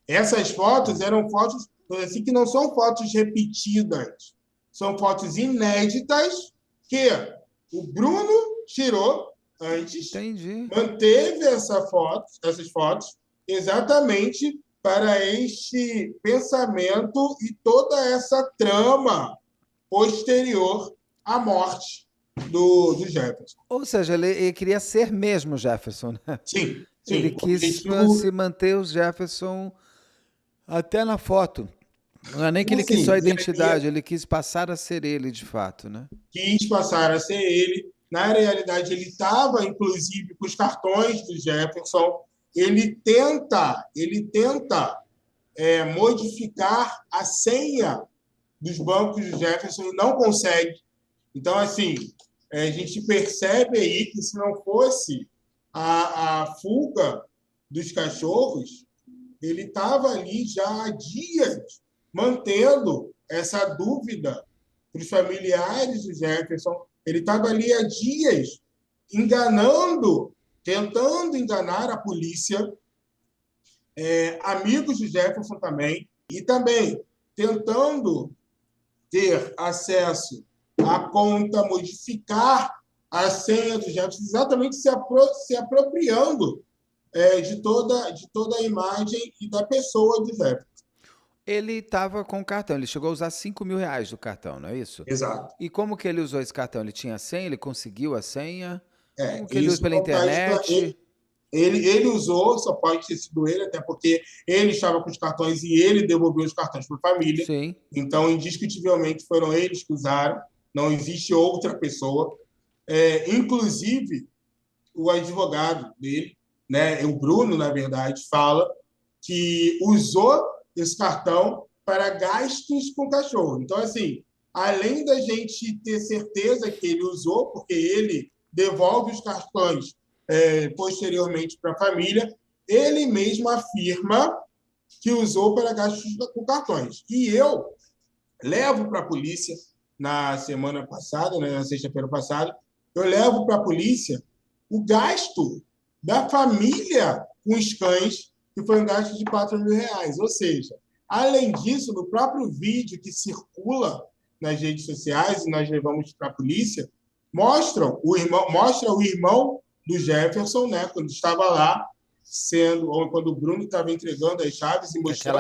Speaker 3: Essas fotos eram fotos assim, que não são fotos repetidas, são fotos inéditas que o Bruno tirou antes.
Speaker 1: Entendi.
Speaker 3: Manteve essas fotos exatamente para este pensamento e toda essa trama posterior à morte do Jefferson.
Speaker 1: Ou seja, ele queria ser mesmo Jefferson, né?
Speaker 3: Sim.
Speaker 1: Ele quis se manter o Jefferson até na foto. Não é nem que
Speaker 3: Então,
Speaker 1: ele quis
Speaker 3: assim,
Speaker 1: só a
Speaker 3: e
Speaker 1: identidade,
Speaker 3: aí
Speaker 1: ele quis passar a ser ele de fato, né?
Speaker 3: quis passar a ser ele. Na realidade, ele estava, inclusive, com os cartões do Jefferson. Ele tenta modificar a senha dos bancos do Jefferson e não consegue. Então, assim, a gente percebe aí que se não fosse a fuga dos cachorros, ele estava ali já há dias mantendo essa dúvida para os familiares do Jefferson. Ele estava ali há dias tentando enganar a polícia, amigos do Jefferson também, e também tentando ter acesso à conta, modificar a senha do Jefferson, exatamente se apropriando de toda a imagem e da pessoa do Jefferson.
Speaker 1: Ele estava com o cartão, ele chegou a usar R$ 5.000 do cartão, não é isso?
Speaker 3: Exato.
Speaker 1: E como que ele usou esse cartão? Ele tinha a senha, ele conseguiu a senha? Como que ele usou
Speaker 3: Isso
Speaker 1: pela
Speaker 3: não está
Speaker 1: internet?
Speaker 3: ele usou, só pode ter sido ele, até porque ele estava com os cartões e ele devolveu os cartões para a família.
Speaker 1: Sim.
Speaker 3: Então, indiscutivelmente, foram eles que usaram. Não existe outra pessoa. Inclusive, o advogado dele, né, o Bruno, na verdade, fala que usou esse cartão para gastos com cachorro. Então, assim, além da gente ter certeza que ele usou, porque ele devolve os cartões posteriormente para a família, ele mesmo afirma que usou para gastos com cartões. E eu levo para a polícia na semana passada, né, na sexta-feira passada, eu levo para a polícia o gasto da família com os cães, que foi um gasto de R$ 4.000. Ou seja, além disso, no próprio vídeo que circula nas redes sociais, e nós levamos para a polícia, mostra o irmão do Jefferson, né, quando estava lá, ou quando o Bruno estava entregando as chaves e mostrando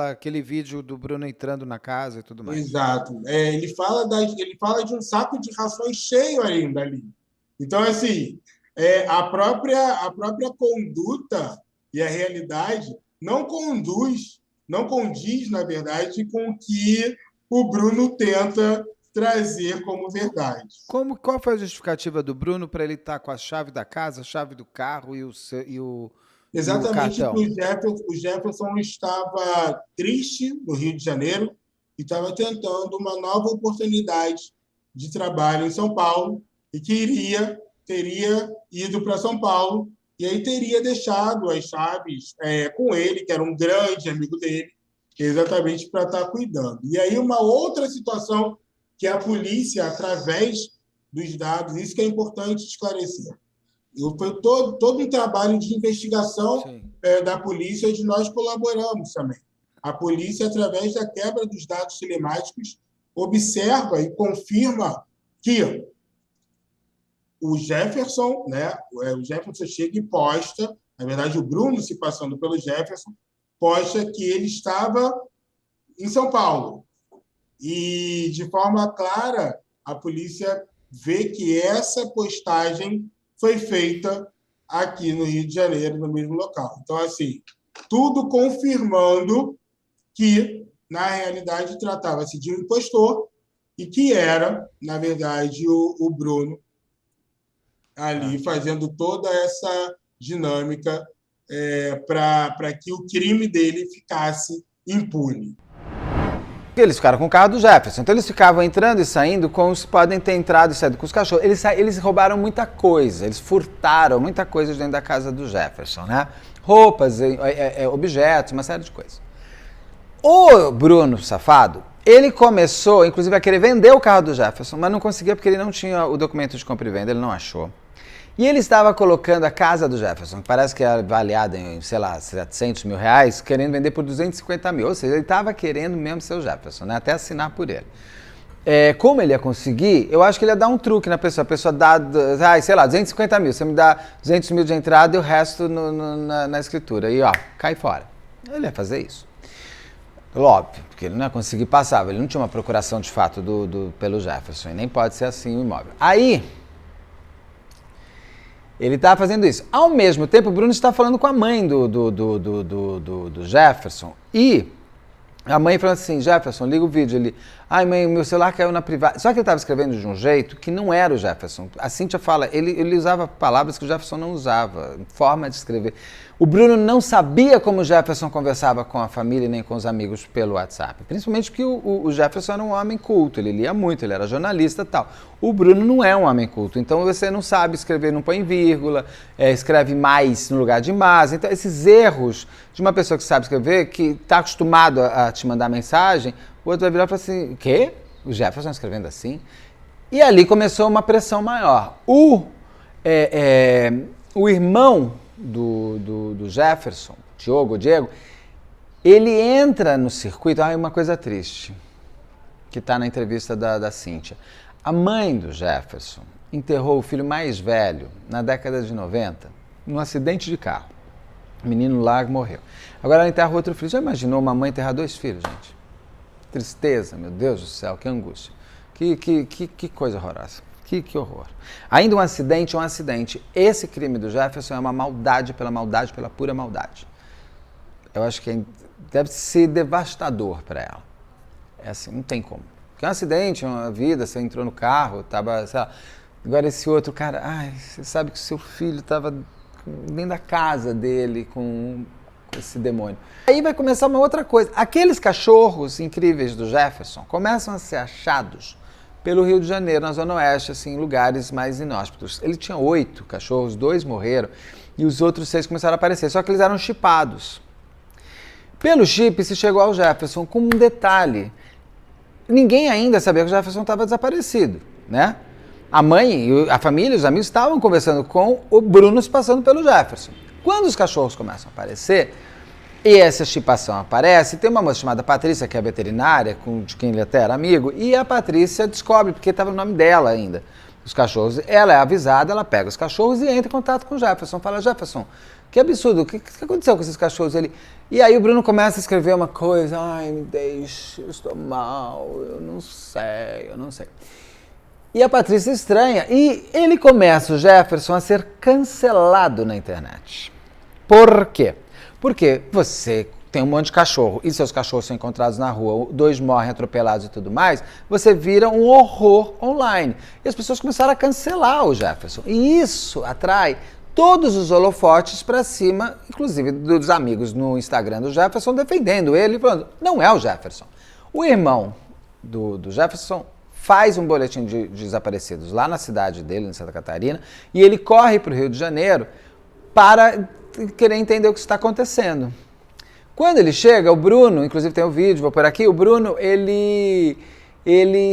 Speaker 1: Aquele vídeo do Bruno entrando na casa e tudo mais.
Speaker 3: Exato. Ele fala de um saco de rações cheio ainda ali. Então, assim, a própria conduta e a realidade não condiz, na verdade, com o que o Bruno tenta trazer como verdade.
Speaker 1: Qual foi a justificativa do Bruno para ele estar com a chave da casa, a chave do carro e o
Speaker 3: Exatamente,
Speaker 1: cartão?
Speaker 3: o Jefferson estava triste no Rio de Janeiro e estava tentando uma nova oportunidade de trabalho em São Paulo e teria ido para São Paulo e aí teria deixado as chaves com ele, que era um grande amigo dele, exatamente para estar cuidando. E aí uma outra situação que a polícia, através dos dados, isso que é importante esclarecer, foi todo um trabalho de investigação da polícia, onde nós colaboramos também. A polícia, através da quebra dos dados telemáticos, observa e confirma que o Jefferson, né, o Jefferson chega e posta, na verdade, o Bruno, se passando pelo Jefferson, posta que ele estava em São Paulo. E, de forma clara, a polícia vê que essa postagem foi feita aqui no Rio de Janeiro, no mesmo local. Então, assim, tudo confirmando que, na realidade, tratava-se de um impostor e que era, na verdade, o Bruno ali fazendo toda essa dinâmica para que o crime dele ficasse impune.
Speaker 2: Eles ficaram com o carro do Jefferson, então eles ficavam entrando e saindo como se podem ter entrado e saído com os cachorros. Eles roubaram muita coisa, eles furtaram muita coisa dentro da casa do Jefferson, né? Roupas, objetos, uma série de coisas. O Bruno, safado, ele começou, inclusive, a querer vender o carro do Jefferson, mas não conseguia porque ele não tinha o documento de compra e venda, ele não achou. E ele estava colocando a casa do Jefferson, que parece que é avaliada em, sei lá, R$700 mil, querendo vender por 250 mil. Ou seja, ele estava querendo mesmo ser o Jefferson, né? Até assinar por ele. Como ele ia conseguir, eu acho que ele ia dar um truque na pessoa. A pessoa dá, sei lá, 250 mil. Você me dá 200 mil de entrada e o resto na escritura. E ó, cai fora. Ele ia fazer isso. Óbvio, porque ele não ia conseguir passar. Ele não tinha uma procuração de fato pelo Jefferson. E nem pode ser assim o imóvel. Aí ele está fazendo isso. Ao mesmo tempo, o Bruno está falando com a mãe do Jefferson e A mãe falou assim, Jefferson, liga o vídeo ali. Ai, mãe, meu celular caiu na privada. Só que ele estava escrevendo de um jeito que não era o Jefferson. A Cíntia fala, ele usava palavras que o Jefferson não usava, forma de escrever. O Bruno não sabia como o Jefferson conversava com a família nem com os amigos pelo WhatsApp. Principalmente porque o Jefferson era um homem culto, ele lia muito, ele era jornalista e tal. O Bruno não é um homem culto, então você não sabe escrever, não põe vírgula, escreve mais no lugar de mais. Então esses erros de uma pessoa que sabe escrever, que está acostumado a te mandar mensagem, o outro vai virar e falar assim, o quê? O Jefferson escrevendo assim? E ali começou uma pressão maior. O irmão do Jefferson, Diego, ele entra no circuito, uma coisa triste, que está na entrevista da Cíntia. A mãe do Jefferson enterrou o filho mais velho na década de 90, num acidente de carro. O menino lá morreu. Agora ela enterra outro filho. Já imaginou uma mãe enterrar 2 filhos, gente? Tristeza, meu Deus do céu, que angústia. Que coisa horrorosa. Que horror. Ainda um acidente é um acidente. Esse crime do Jefferson é uma maldade, pela pura maldade. Eu acho que deve ser devastador para ela. É assim, não tem como. Porque é um acidente, uma vida, você entrou no carro, tava, sei lá. Agora esse outro cara, você sabe que o seu filho estava dentro da casa dele com esse demônio. Aí vai começar uma outra coisa. Aqueles cachorros incríveis do Jefferson começam a ser achados pelo Rio de Janeiro, na Zona Oeste, assim, em lugares mais inóspitos. Ele tinha 8 cachorros, 2 morreram e os outros 6 começaram a aparecer, só que eles eram chipados. Pelo chip se chegou ao Jefferson com um detalhe. Ninguém ainda sabia que o Jefferson estava desaparecido, né? A mãe, a família, os amigos estavam conversando com o Bruno se passando pelo Jefferson. Quando os cachorros começam a aparecer, e essa chipação aparece, tem uma moça chamada Patrícia, que é veterinária, de quem ele até era amigo, e a Patrícia descobre, porque estava o nome dela ainda, os cachorros. Ela é avisada, ela pega os cachorros e entra em contato com o Jefferson. Fala, Jefferson, que absurdo, o que aconteceu com esses cachorros? E aí o Bruno começa a escrever uma coisa, me deixe, eu estou mal, eu não sei. E a Patrícia estranha, e ele começa, o Jefferson, a ser cancelado na internet. Por quê? Porque você tem um monte de cachorro e seus cachorros são encontrados na rua, 2 morrem atropelados e tudo mais, você vira um horror online. E as pessoas começaram a cancelar o Jefferson. E isso atrai todos os holofotes para cima, inclusive dos amigos no Instagram do Jefferson, defendendo ele, falando, não é o Jefferson. O irmão do Jefferson faz um boletim de desaparecidos lá na cidade dele, em Santa Catarina, e ele corre para o Rio de Janeiro para querer entender o que está acontecendo. Quando ele chega, o Bruno, inclusive tem o vídeo, vou por aqui, o Bruno, ele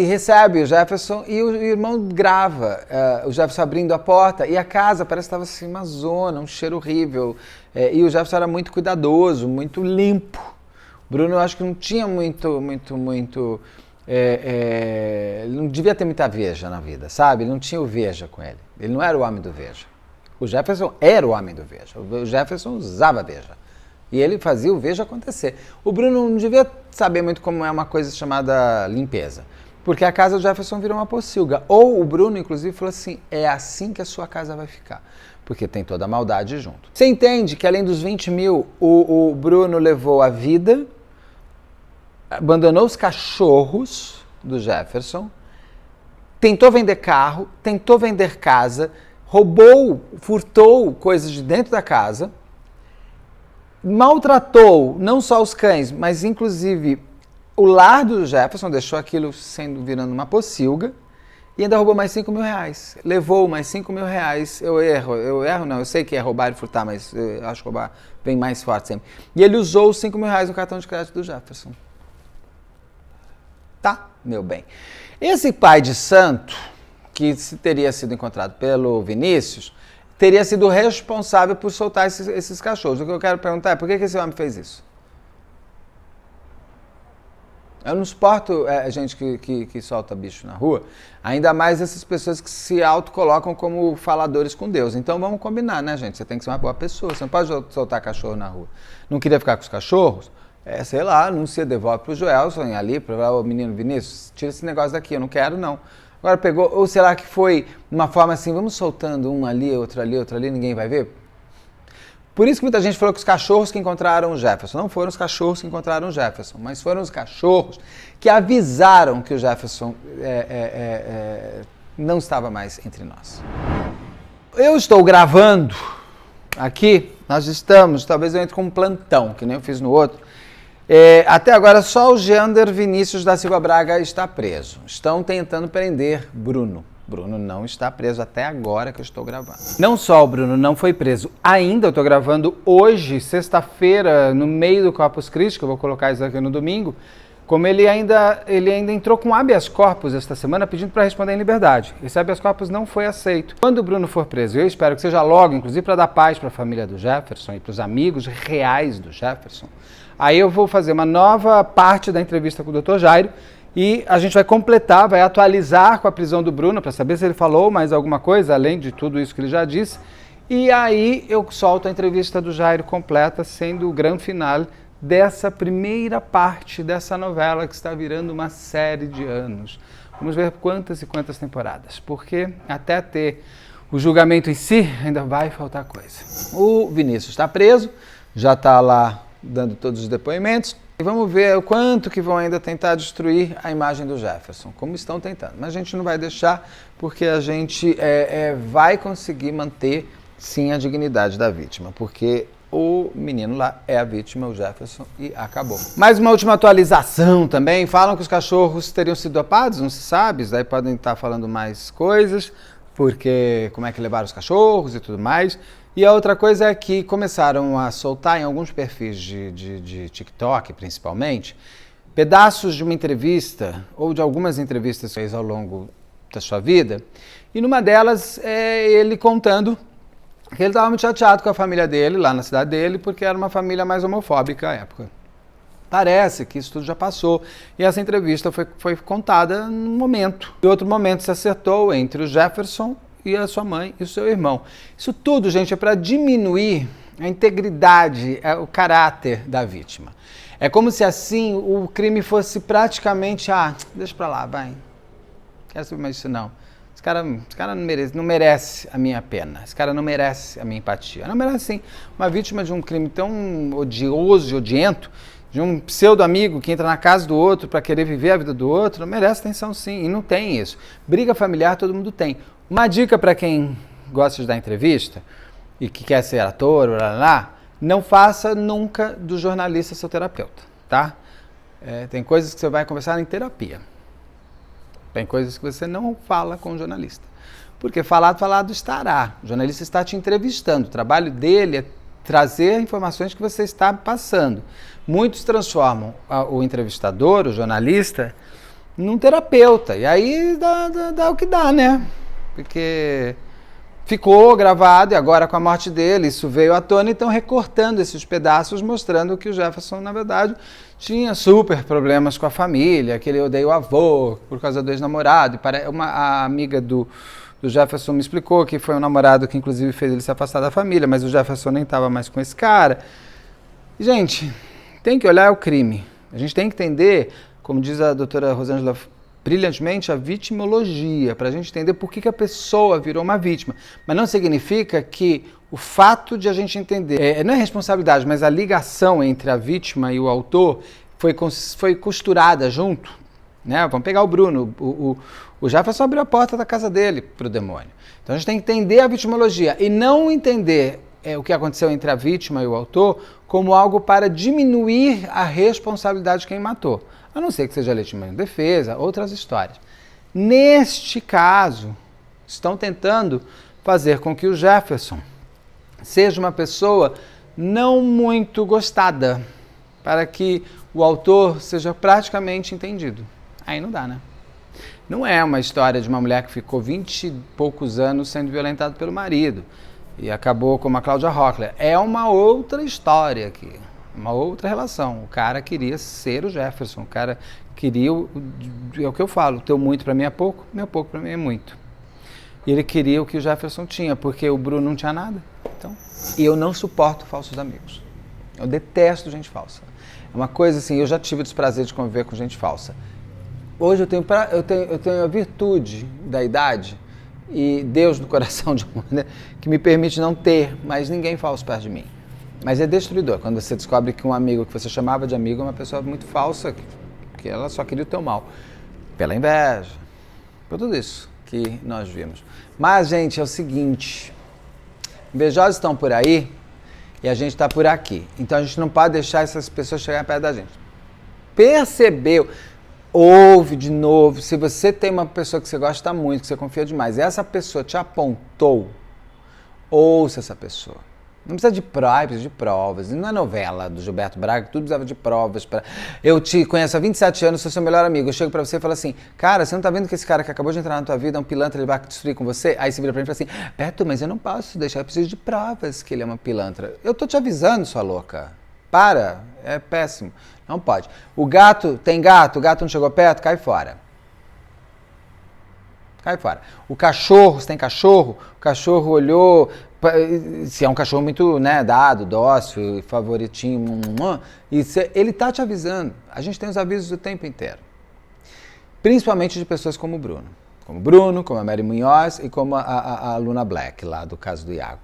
Speaker 2: recebe o Jefferson e o irmão grava o Jefferson abrindo a porta e a casa parece que estava assim, uma zona, um cheiro horrível. E o Jefferson era muito cuidadoso, muito limpo. O Bruno, eu acho que não tinha muito ele não devia ter muita veja na vida, sabe? Ele não tinha o veja com ele. Ele não era o homem do veja. O Jefferson era o homem do veja. O Jefferson usava veja. E ele fazia o veja acontecer. O Bruno não devia saber muito como é uma coisa chamada limpeza. Porque a casa do Jefferson virou uma pocilga. Ou o Bruno, inclusive, falou assim, é assim que a sua casa vai ficar. Porque tem toda a maldade junto. Você entende que além dos 20 mil, o Bruno levou a vida, abandonou os cachorros do Jefferson, tentou vender carro, tentou vender casa, roubou, furtou coisas de dentro da casa, maltratou não só os cães, mas inclusive o lar do Jefferson, deixou aquilo virando uma pocilga, e ainda roubou mais 5 mil reais. Levou mais 5 mil reais. Eu sei que é roubar e furtar, mas eu acho que roubar vem mais forte sempre. E ele usou os 5 mil reais no cartão de crédito do Jefferson. Tá, meu bem. Esse pai de santo, que teria sido encontrado pelo Vinícius, teria sido responsável por soltar esses cachorros. O que eu quero perguntar é, por que esse homem fez isso? Eu não suporto gente que solta bicho na rua, ainda mais essas pessoas que se autocolocam como faladores com Deus. Então vamos combinar, né, gente? Você tem que ser uma boa pessoa, você não pode soltar cachorro na rua. Não queria ficar com os cachorros? Sei lá, anuncia, devolve pro Joelson ali, para o menino Vinícius, tira esse negócio daqui, eu não quero não. Agora pegou, ou será que foi uma forma assim, vamos soltando um ali, outro ali, ninguém vai ver? Por isso que muita gente falou que os cachorros que encontraram o Jefferson não foram os cachorros que encontraram o Jefferson, mas foram os cachorros que avisaram que o Jefferson não estava mais entre nós. Eu estou gravando aqui, nós estamos, talvez eu entre com um plantão, que nem eu fiz no outro. Até agora só o Geander Vinícius da Silva Braga está preso. Estão tentando prender Bruno. Bruno não está preso até agora que eu estou gravando. Não só o Bruno não foi preso ainda, eu estou gravando hoje, sexta-feira, no meio do Corpus Christi, que eu vou colocar isso aqui no domingo, como ele ainda entrou com habeas corpus esta semana pedindo para responder em liberdade. Esse habeas corpus não foi aceito. Quando o Bruno for preso, eu espero que seja logo, inclusive para dar paz para a família do Jefferson e para os amigos reais do Jefferson, aí eu vou fazer uma nova parte da entrevista com o Dr. Jairo, e a gente vai completar, vai atualizar com a prisão do Bruno, para saber se ele falou mais alguma coisa, além de tudo isso que ele já disse. E aí eu solto a entrevista do Jairo completa, sendo o grande final dessa primeira parte dessa novela que está virando uma série de anos. Vamos ver quantas e quantas temporadas, porque até ter o julgamento em si ainda vai faltar coisa. O Vinícius está preso, já está lá dando todos os depoimentos. E vamos ver o quanto que vão ainda tentar destruir a imagem do Jefferson, como estão tentando. Mas a gente não vai deixar, porque a gente vai conseguir manter, sim, a dignidade da vítima. Porque o menino lá é a vítima, o Jefferson, e acabou. Mais uma última atualização também. Falam que os cachorros teriam sido dopados, não se sabe. Daí podem estar falando mais coisas, porque como é que levaram os cachorros e tudo mais. E a outra coisa é que começaram a soltar em alguns perfis de TikTok, principalmente, pedaços de uma entrevista ou de algumas entrevistas que fez ao longo da sua vida. E numa delas é ele contando que ele estava muito chateado com a família dele, lá na cidade dele, porque era uma família mais homofóbica à época. Parece que isso tudo já passou. E essa entrevista foi contada num momento. E outro momento se acertou entre o Jefferson e a sua mãe e o seu irmão. Isso tudo, gente, é para diminuir a integridade, o caráter da vítima. É como se assim o crime fosse praticamente, deixa pra lá, vai. Quero saber mais disso não. Esse cara não merece a minha pena. Esse cara não merece a minha empatia. Não merece sim. Uma vítima de um crime tão odioso e odiento, de um pseudo-amigo que entra na casa do outro para querer viver a vida do outro, não merece atenção sim. E não tem isso. Briga familiar todo mundo tem. Uma dica para quem gosta de dar entrevista e que quer ser ator, não faça nunca do jornalista seu terapeuta, tá? Tem coisas que você vai conversar em terapia. Tem coisas que você não fala com o jornalista. Porque falado estará. O jornalista está te entrevistando. O trabalho dele é trazer informações que você está passando. Muitos transformam o entrevistador, o jornalista, num terapeuta. E aí dá o que dá, né? Porque ficou gravado e agora com a morte dele, isso veio à tona e estão recortando esses pedaços, mostrando que o Jefferson, na verdade, tinha super problemas com a família, que ele odeia o avô por causa do ex-namorado. A amiga do Jefferson me explicou que foi um namorado que inclusive fez ele se afastar da família, mas o Jefferson nem estava mais com esse cara. E, gente, tem que olhar o crime. A gente tem que entender, como diz a doutora Rosângela brilhantemente, a vitimologia, para a gente entender por que a pessoa virou uma vítima. Mas não significa que o fato de a gente entender, não é responsabilidade, mas a ligação entre a vítima e o autor foi costurada junto. Né? Vamos pegar o Bruno, o Jefferson abriu a porta da casa dele para o demônio. Então a gente tem que entender a vitimologia e não entender o que aconteceu entre a vítima e o autor como algo para diminuir a responsabilidade de quem matou. A não ser que seja legítima defesa, outras histórias. Neste caso, estão tentando fazer com que o Jefferson seja uma pessoa não muito gostada, para que o autor seja praticamente entendido. Aí não dá, né? Não é uma história de uma mulher que ficou 20 e poucos anos sendo violentada pelo marido e acabou como a Cláudia Rockler. É uma outra história aqui. Uma outra relação. O cara queria ser o Jefferson, o cara queria, é o que eu falo, teu muito para mim é pouco, meu pouco para mim é muito. E ele queria o que o Jefferson tinha, porque o Bruno não tinha nada. Então, e eu não suporto falsos amigos. Eu detesto gente falsa. É uma coisa assim, eu já tive o desprazer de conviver com gente falsa. Hoje eu tenho a virtude da idade e Deus no coração de uma maneira que me permite não ter mais ninguém falso perto de mim. Mas é destruidor quando você descobre que um amigo que você chamava de amigo é uma pessoa muito falsa, que ela só queria o teu mal. Pela inveja, por tudo isso que nós vimos. Mas, gente, é o seguinte, invejosos estão por aí e a gente está por aqui. Então a gente não pode deixar essas pessoas chegarem perto da gente. Percebeu? Ouve de novo. Se você tem uma pessoa que você gosta muito, que você confia demais, e essa pessoa te apontou, ouça essa pessoa. Não precisa de provas. Não é novela do Gilberto Braga, tudo precisava de provas. Eu te conheço há 27 anos, sou seu melhor amigo. Eu chego pra você e falo assim, cara, você não tá vendo que esse cara que acabou de entrar na tua vida é um pilantra, ele vai destruir com você? Aí você vira pra mim e fala assim, Beto, mas eu não posso deixar, eu preciso de provas que ele é uma pilantra. Eu tô te avisando, sua louca. Para, é péssimo. Não pode. O gato não chegou perto, cai fora. Cai fora. O cachorro, se tem cachorro, o cachorro olhou, se é um cachorro muito, né, dado, dócil, favoritinho, ele tá te avisando. A gente tem os avisos o tempo inteiro. Principalmente de pessoas como o Bruno. Como o Bruno, como a Mary Munhoz e como a Luna Black, lá do caso do Iago.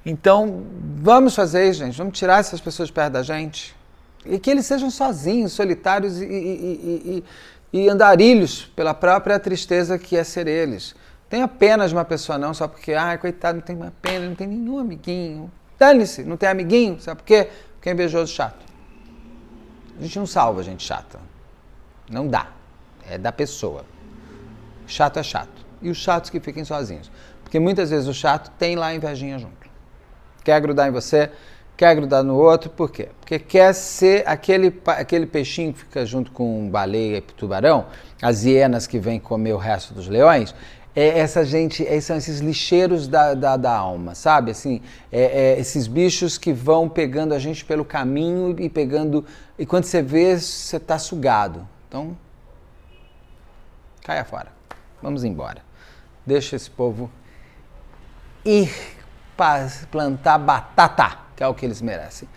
Speaker 2: Então, vamos fazer isso, gente. Vamos tirar essas pessoas de perto da gente. E que eles sejam sozinhos, solitários e andarilhos pela própria tristeza que é ser eles. Tenha pena de uma pessoa não, só porque, coitado, não tem uma pena, não tem nenhum amiguinho. Dane-se, não tem amiguinho, sabe por quê? Porque é invejoso chato. A gente não salva gente chata. Não dá. É da pessoa. Chato é chato. E os chatos que fiquem sozinhos. Porque muitas vezes o chato tem lá a invejinha junto. Quer grudar em você, quer grudar no outro, por quê? Porque quer ser aquele peixinho que fica junto com baleia e tubarão, as hienas que vêm comer o resto dos leões, essa gente, são esses lixeiros da alma, sabe? Assim, esses bichos que vão pegando a gente pelo caminho e quando você vê, você tá sugado. Então, caia fora. Vamos embora. Deixa esse povo ir para plantar batata, que é o que eles merecem.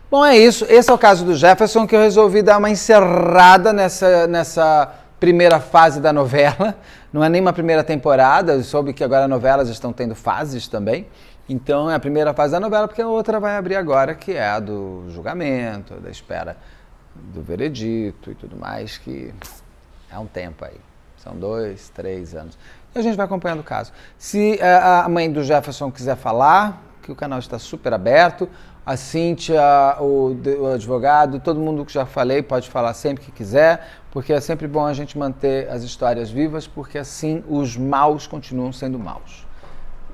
Speaker 2: Bom, é isso. Esse é o caso do Jefferson, que eu resolvi dar uma encerrada nessa primeira fase da novela. Não é nem uma primeira temporada, eu soube que agora novelas estão tendo fases também. Então é a primeira fase da novela, porque a outra vai abrir agora, que é a do julgamento, da espera do veredito e tudo mais, que é um tempo aí. São 2, 3 anos. E a gente vai acompanhando o caso. Se a mãe do Jefferson quiser falar, que o canal está super aberto, a Cíntia, o advogado, todo mundo que já falei pode falar sempre que quiser, porque é sempre bom a gente manter as histórias vivas, porque assim os maus continuam sendo maus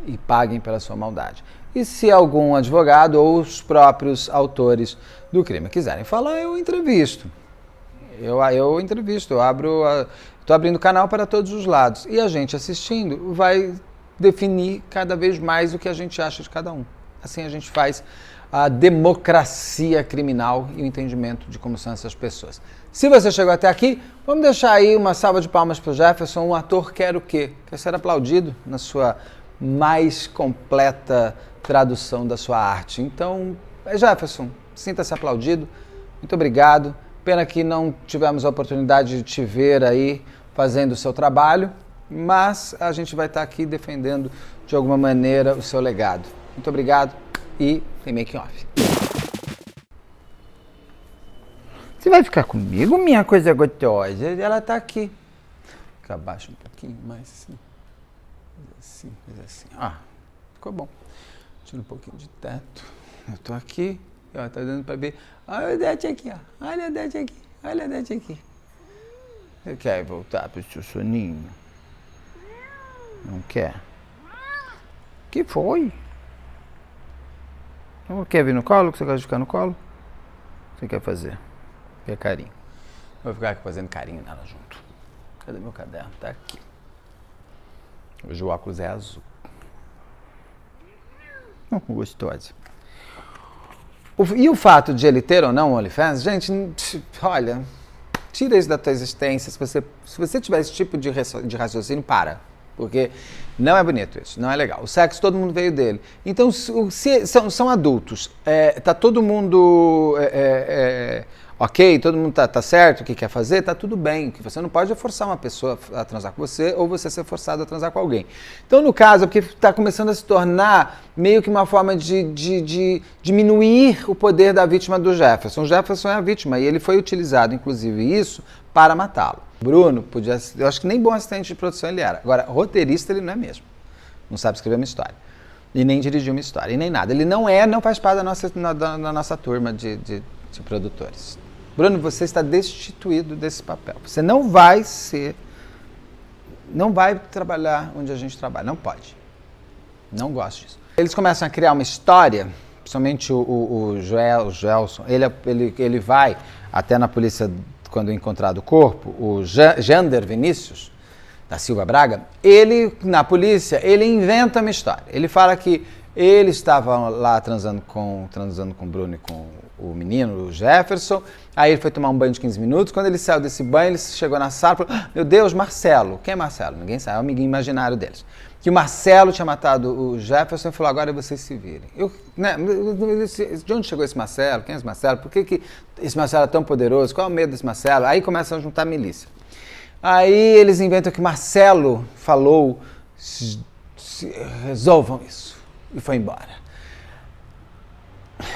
Speaker 2: e paguem pela sua maldade. E se algum advogado ou os próprios autores do crime quiserem falar, eu entrevisto. Eu entrevisto, estou abrindo o canal para todos os lados. E a gente assistindo vai definir cada vez mais o que a gente acha de cada um. Assim a gente faz a democracia criminal e o entendimento de como são essas pessoas. Se você chegou até aqui, vamos deixar aí uma salva de palmas para o Jefferson, um ator quer o quê? Quer ser aplaudido na sua mais completa tradução da sua arte. Então, Jefferson, sinta-se aplaudido. Muito obrigado. Pena que não tivemos a oportunidade de te ver aí fazendo o seu trabalho, mas a gente vai estar aqui defendendo de alguma maneira o seu legado. Muito obrigado e tem making off. Você vai ficar comigo, minha coisa gostosa? Ela tá aqui. Fica abaixo um pouquinho mais assim. Ficou bom. Tira um pouquinho de teto. Eu tô aqui. Ó, tá dando pra ver. Olha o dente aqui, ó. Olha o dente aqui. Olha o dente aqui. Você quer voltar pro seu soninho? Não quer? Que foi? Não quer vir no colo? Que você gosta de ficar no colo? O que você quer fazer? Quer carinho? Vou ficar aqui fazendo carinho nela junto. Cadê meu caderno? Tá aqui. Hoje o óculos é azul. Gostoso. E o fato de ele ter ou não um OnlyFans, gente, olha, tira isso da tua existência. Se você tiver esse tipo de raciocínio, para. Porque não é bonito isso, não é legal. O sexo, todo mundo veio dele. Então, são adultos. Tá todo mundo ok, todo mundo tá certo, o que quer fazer, tá tudo bem. O que você não pode é forçar uma pessoa a transar com você ou você ser forçado a transar com alguém. Então, no caso, é porque está começando a se tornar meio que uma forma de diminuir o poder da vítima do Jefferson. O Jefferson é a vítima e ele foi utilizado, inclusive, isso para matá-lo. Bruno podia ser, eu acho que nem bom assistente de produção ele era. Agora, roteirista ele não é mesmo. Não sabe escrever uma história. E nem dirigir uma história, e nem nada. Ele não faz parte da nossa turma de produtores. Bruno, você está destituído desse papel. Você não vai trabalhar onde a gente trabalha. Não pode. Não gosto disso. Eles começam a criar uma história, principalmente o Gelson, ele vai até na polícia quando encontrado o corpo, o Jander Vinícius, da Silva Braga, na polícia, ele inventa uma história. Ele fala que ele estava lá transando com o Bruno e com o menino, o Jefferson, aí ele foi tomar um banho de 15 minutos, quando ele saiu desse banho, ele chegou na sala e falou, meu Deus, Marcelo. Quem é Marcelo? Ninguém sabe, é um amiguinho imaginário deles. Que o Marcelo tinha matado o Jefferson e falou, agora vocês se virem. De onde chegou esse Marcelo? Quem é esse Marcelo? Por que esse Marcelo é tão poderoso? Qual é o medo desse Marcelo? Aí começam a juntar a milícia. Aí eles inventam que Marcelo falou, resolvam isso. E foi embora.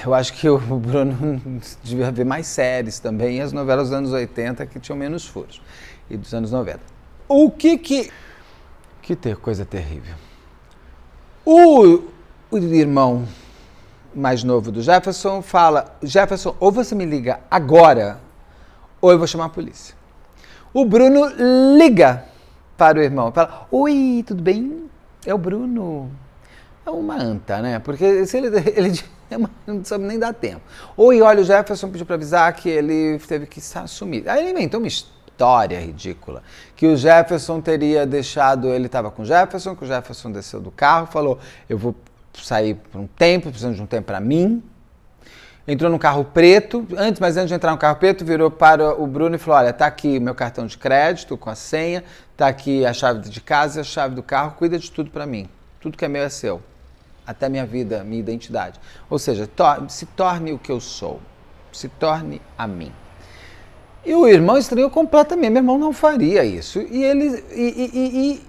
Speaker 2: Eu acho que o Bruno devia ver mais séries também, e as novelas dos anos 80 que tinham menos furos, e dos anos 90. Que coisa terrível. O irmão mais novo do Jefferson fala, Jefferson, ou você me liga agora, ou eu vou chamar a polícia. O Bruno liga para o irmão, fala, oi, tudo bem? É o Bruno. É uma anta, né? Porque se ele não sabe nem dar tempo. Oi, olha, o Jefferson pediu para avisar que ele teve que sumir. Aí ele inventou uma história ridícula, que o Jefferson teria deixado, ele estava com o Jefferson, que o Jefferson desceu do carro, falou, eu vou sair por um tempo, precisando de um tempo para mim. Entrou no carro preto, mas antes de entrar no carro preto, virou para o Bruno e falou, olha, tá aqui meu cartão de crédito com a senha, tá aqui a chave de casa e a chave do carro, cuida de tudo para mim. Tudo que é meu é seu. Até minha vida, minha identidade. Ou seja, se torne o que eu sou. Se torne a mim. E o irmão estranhou completamente. Meu irmão não faria isso. E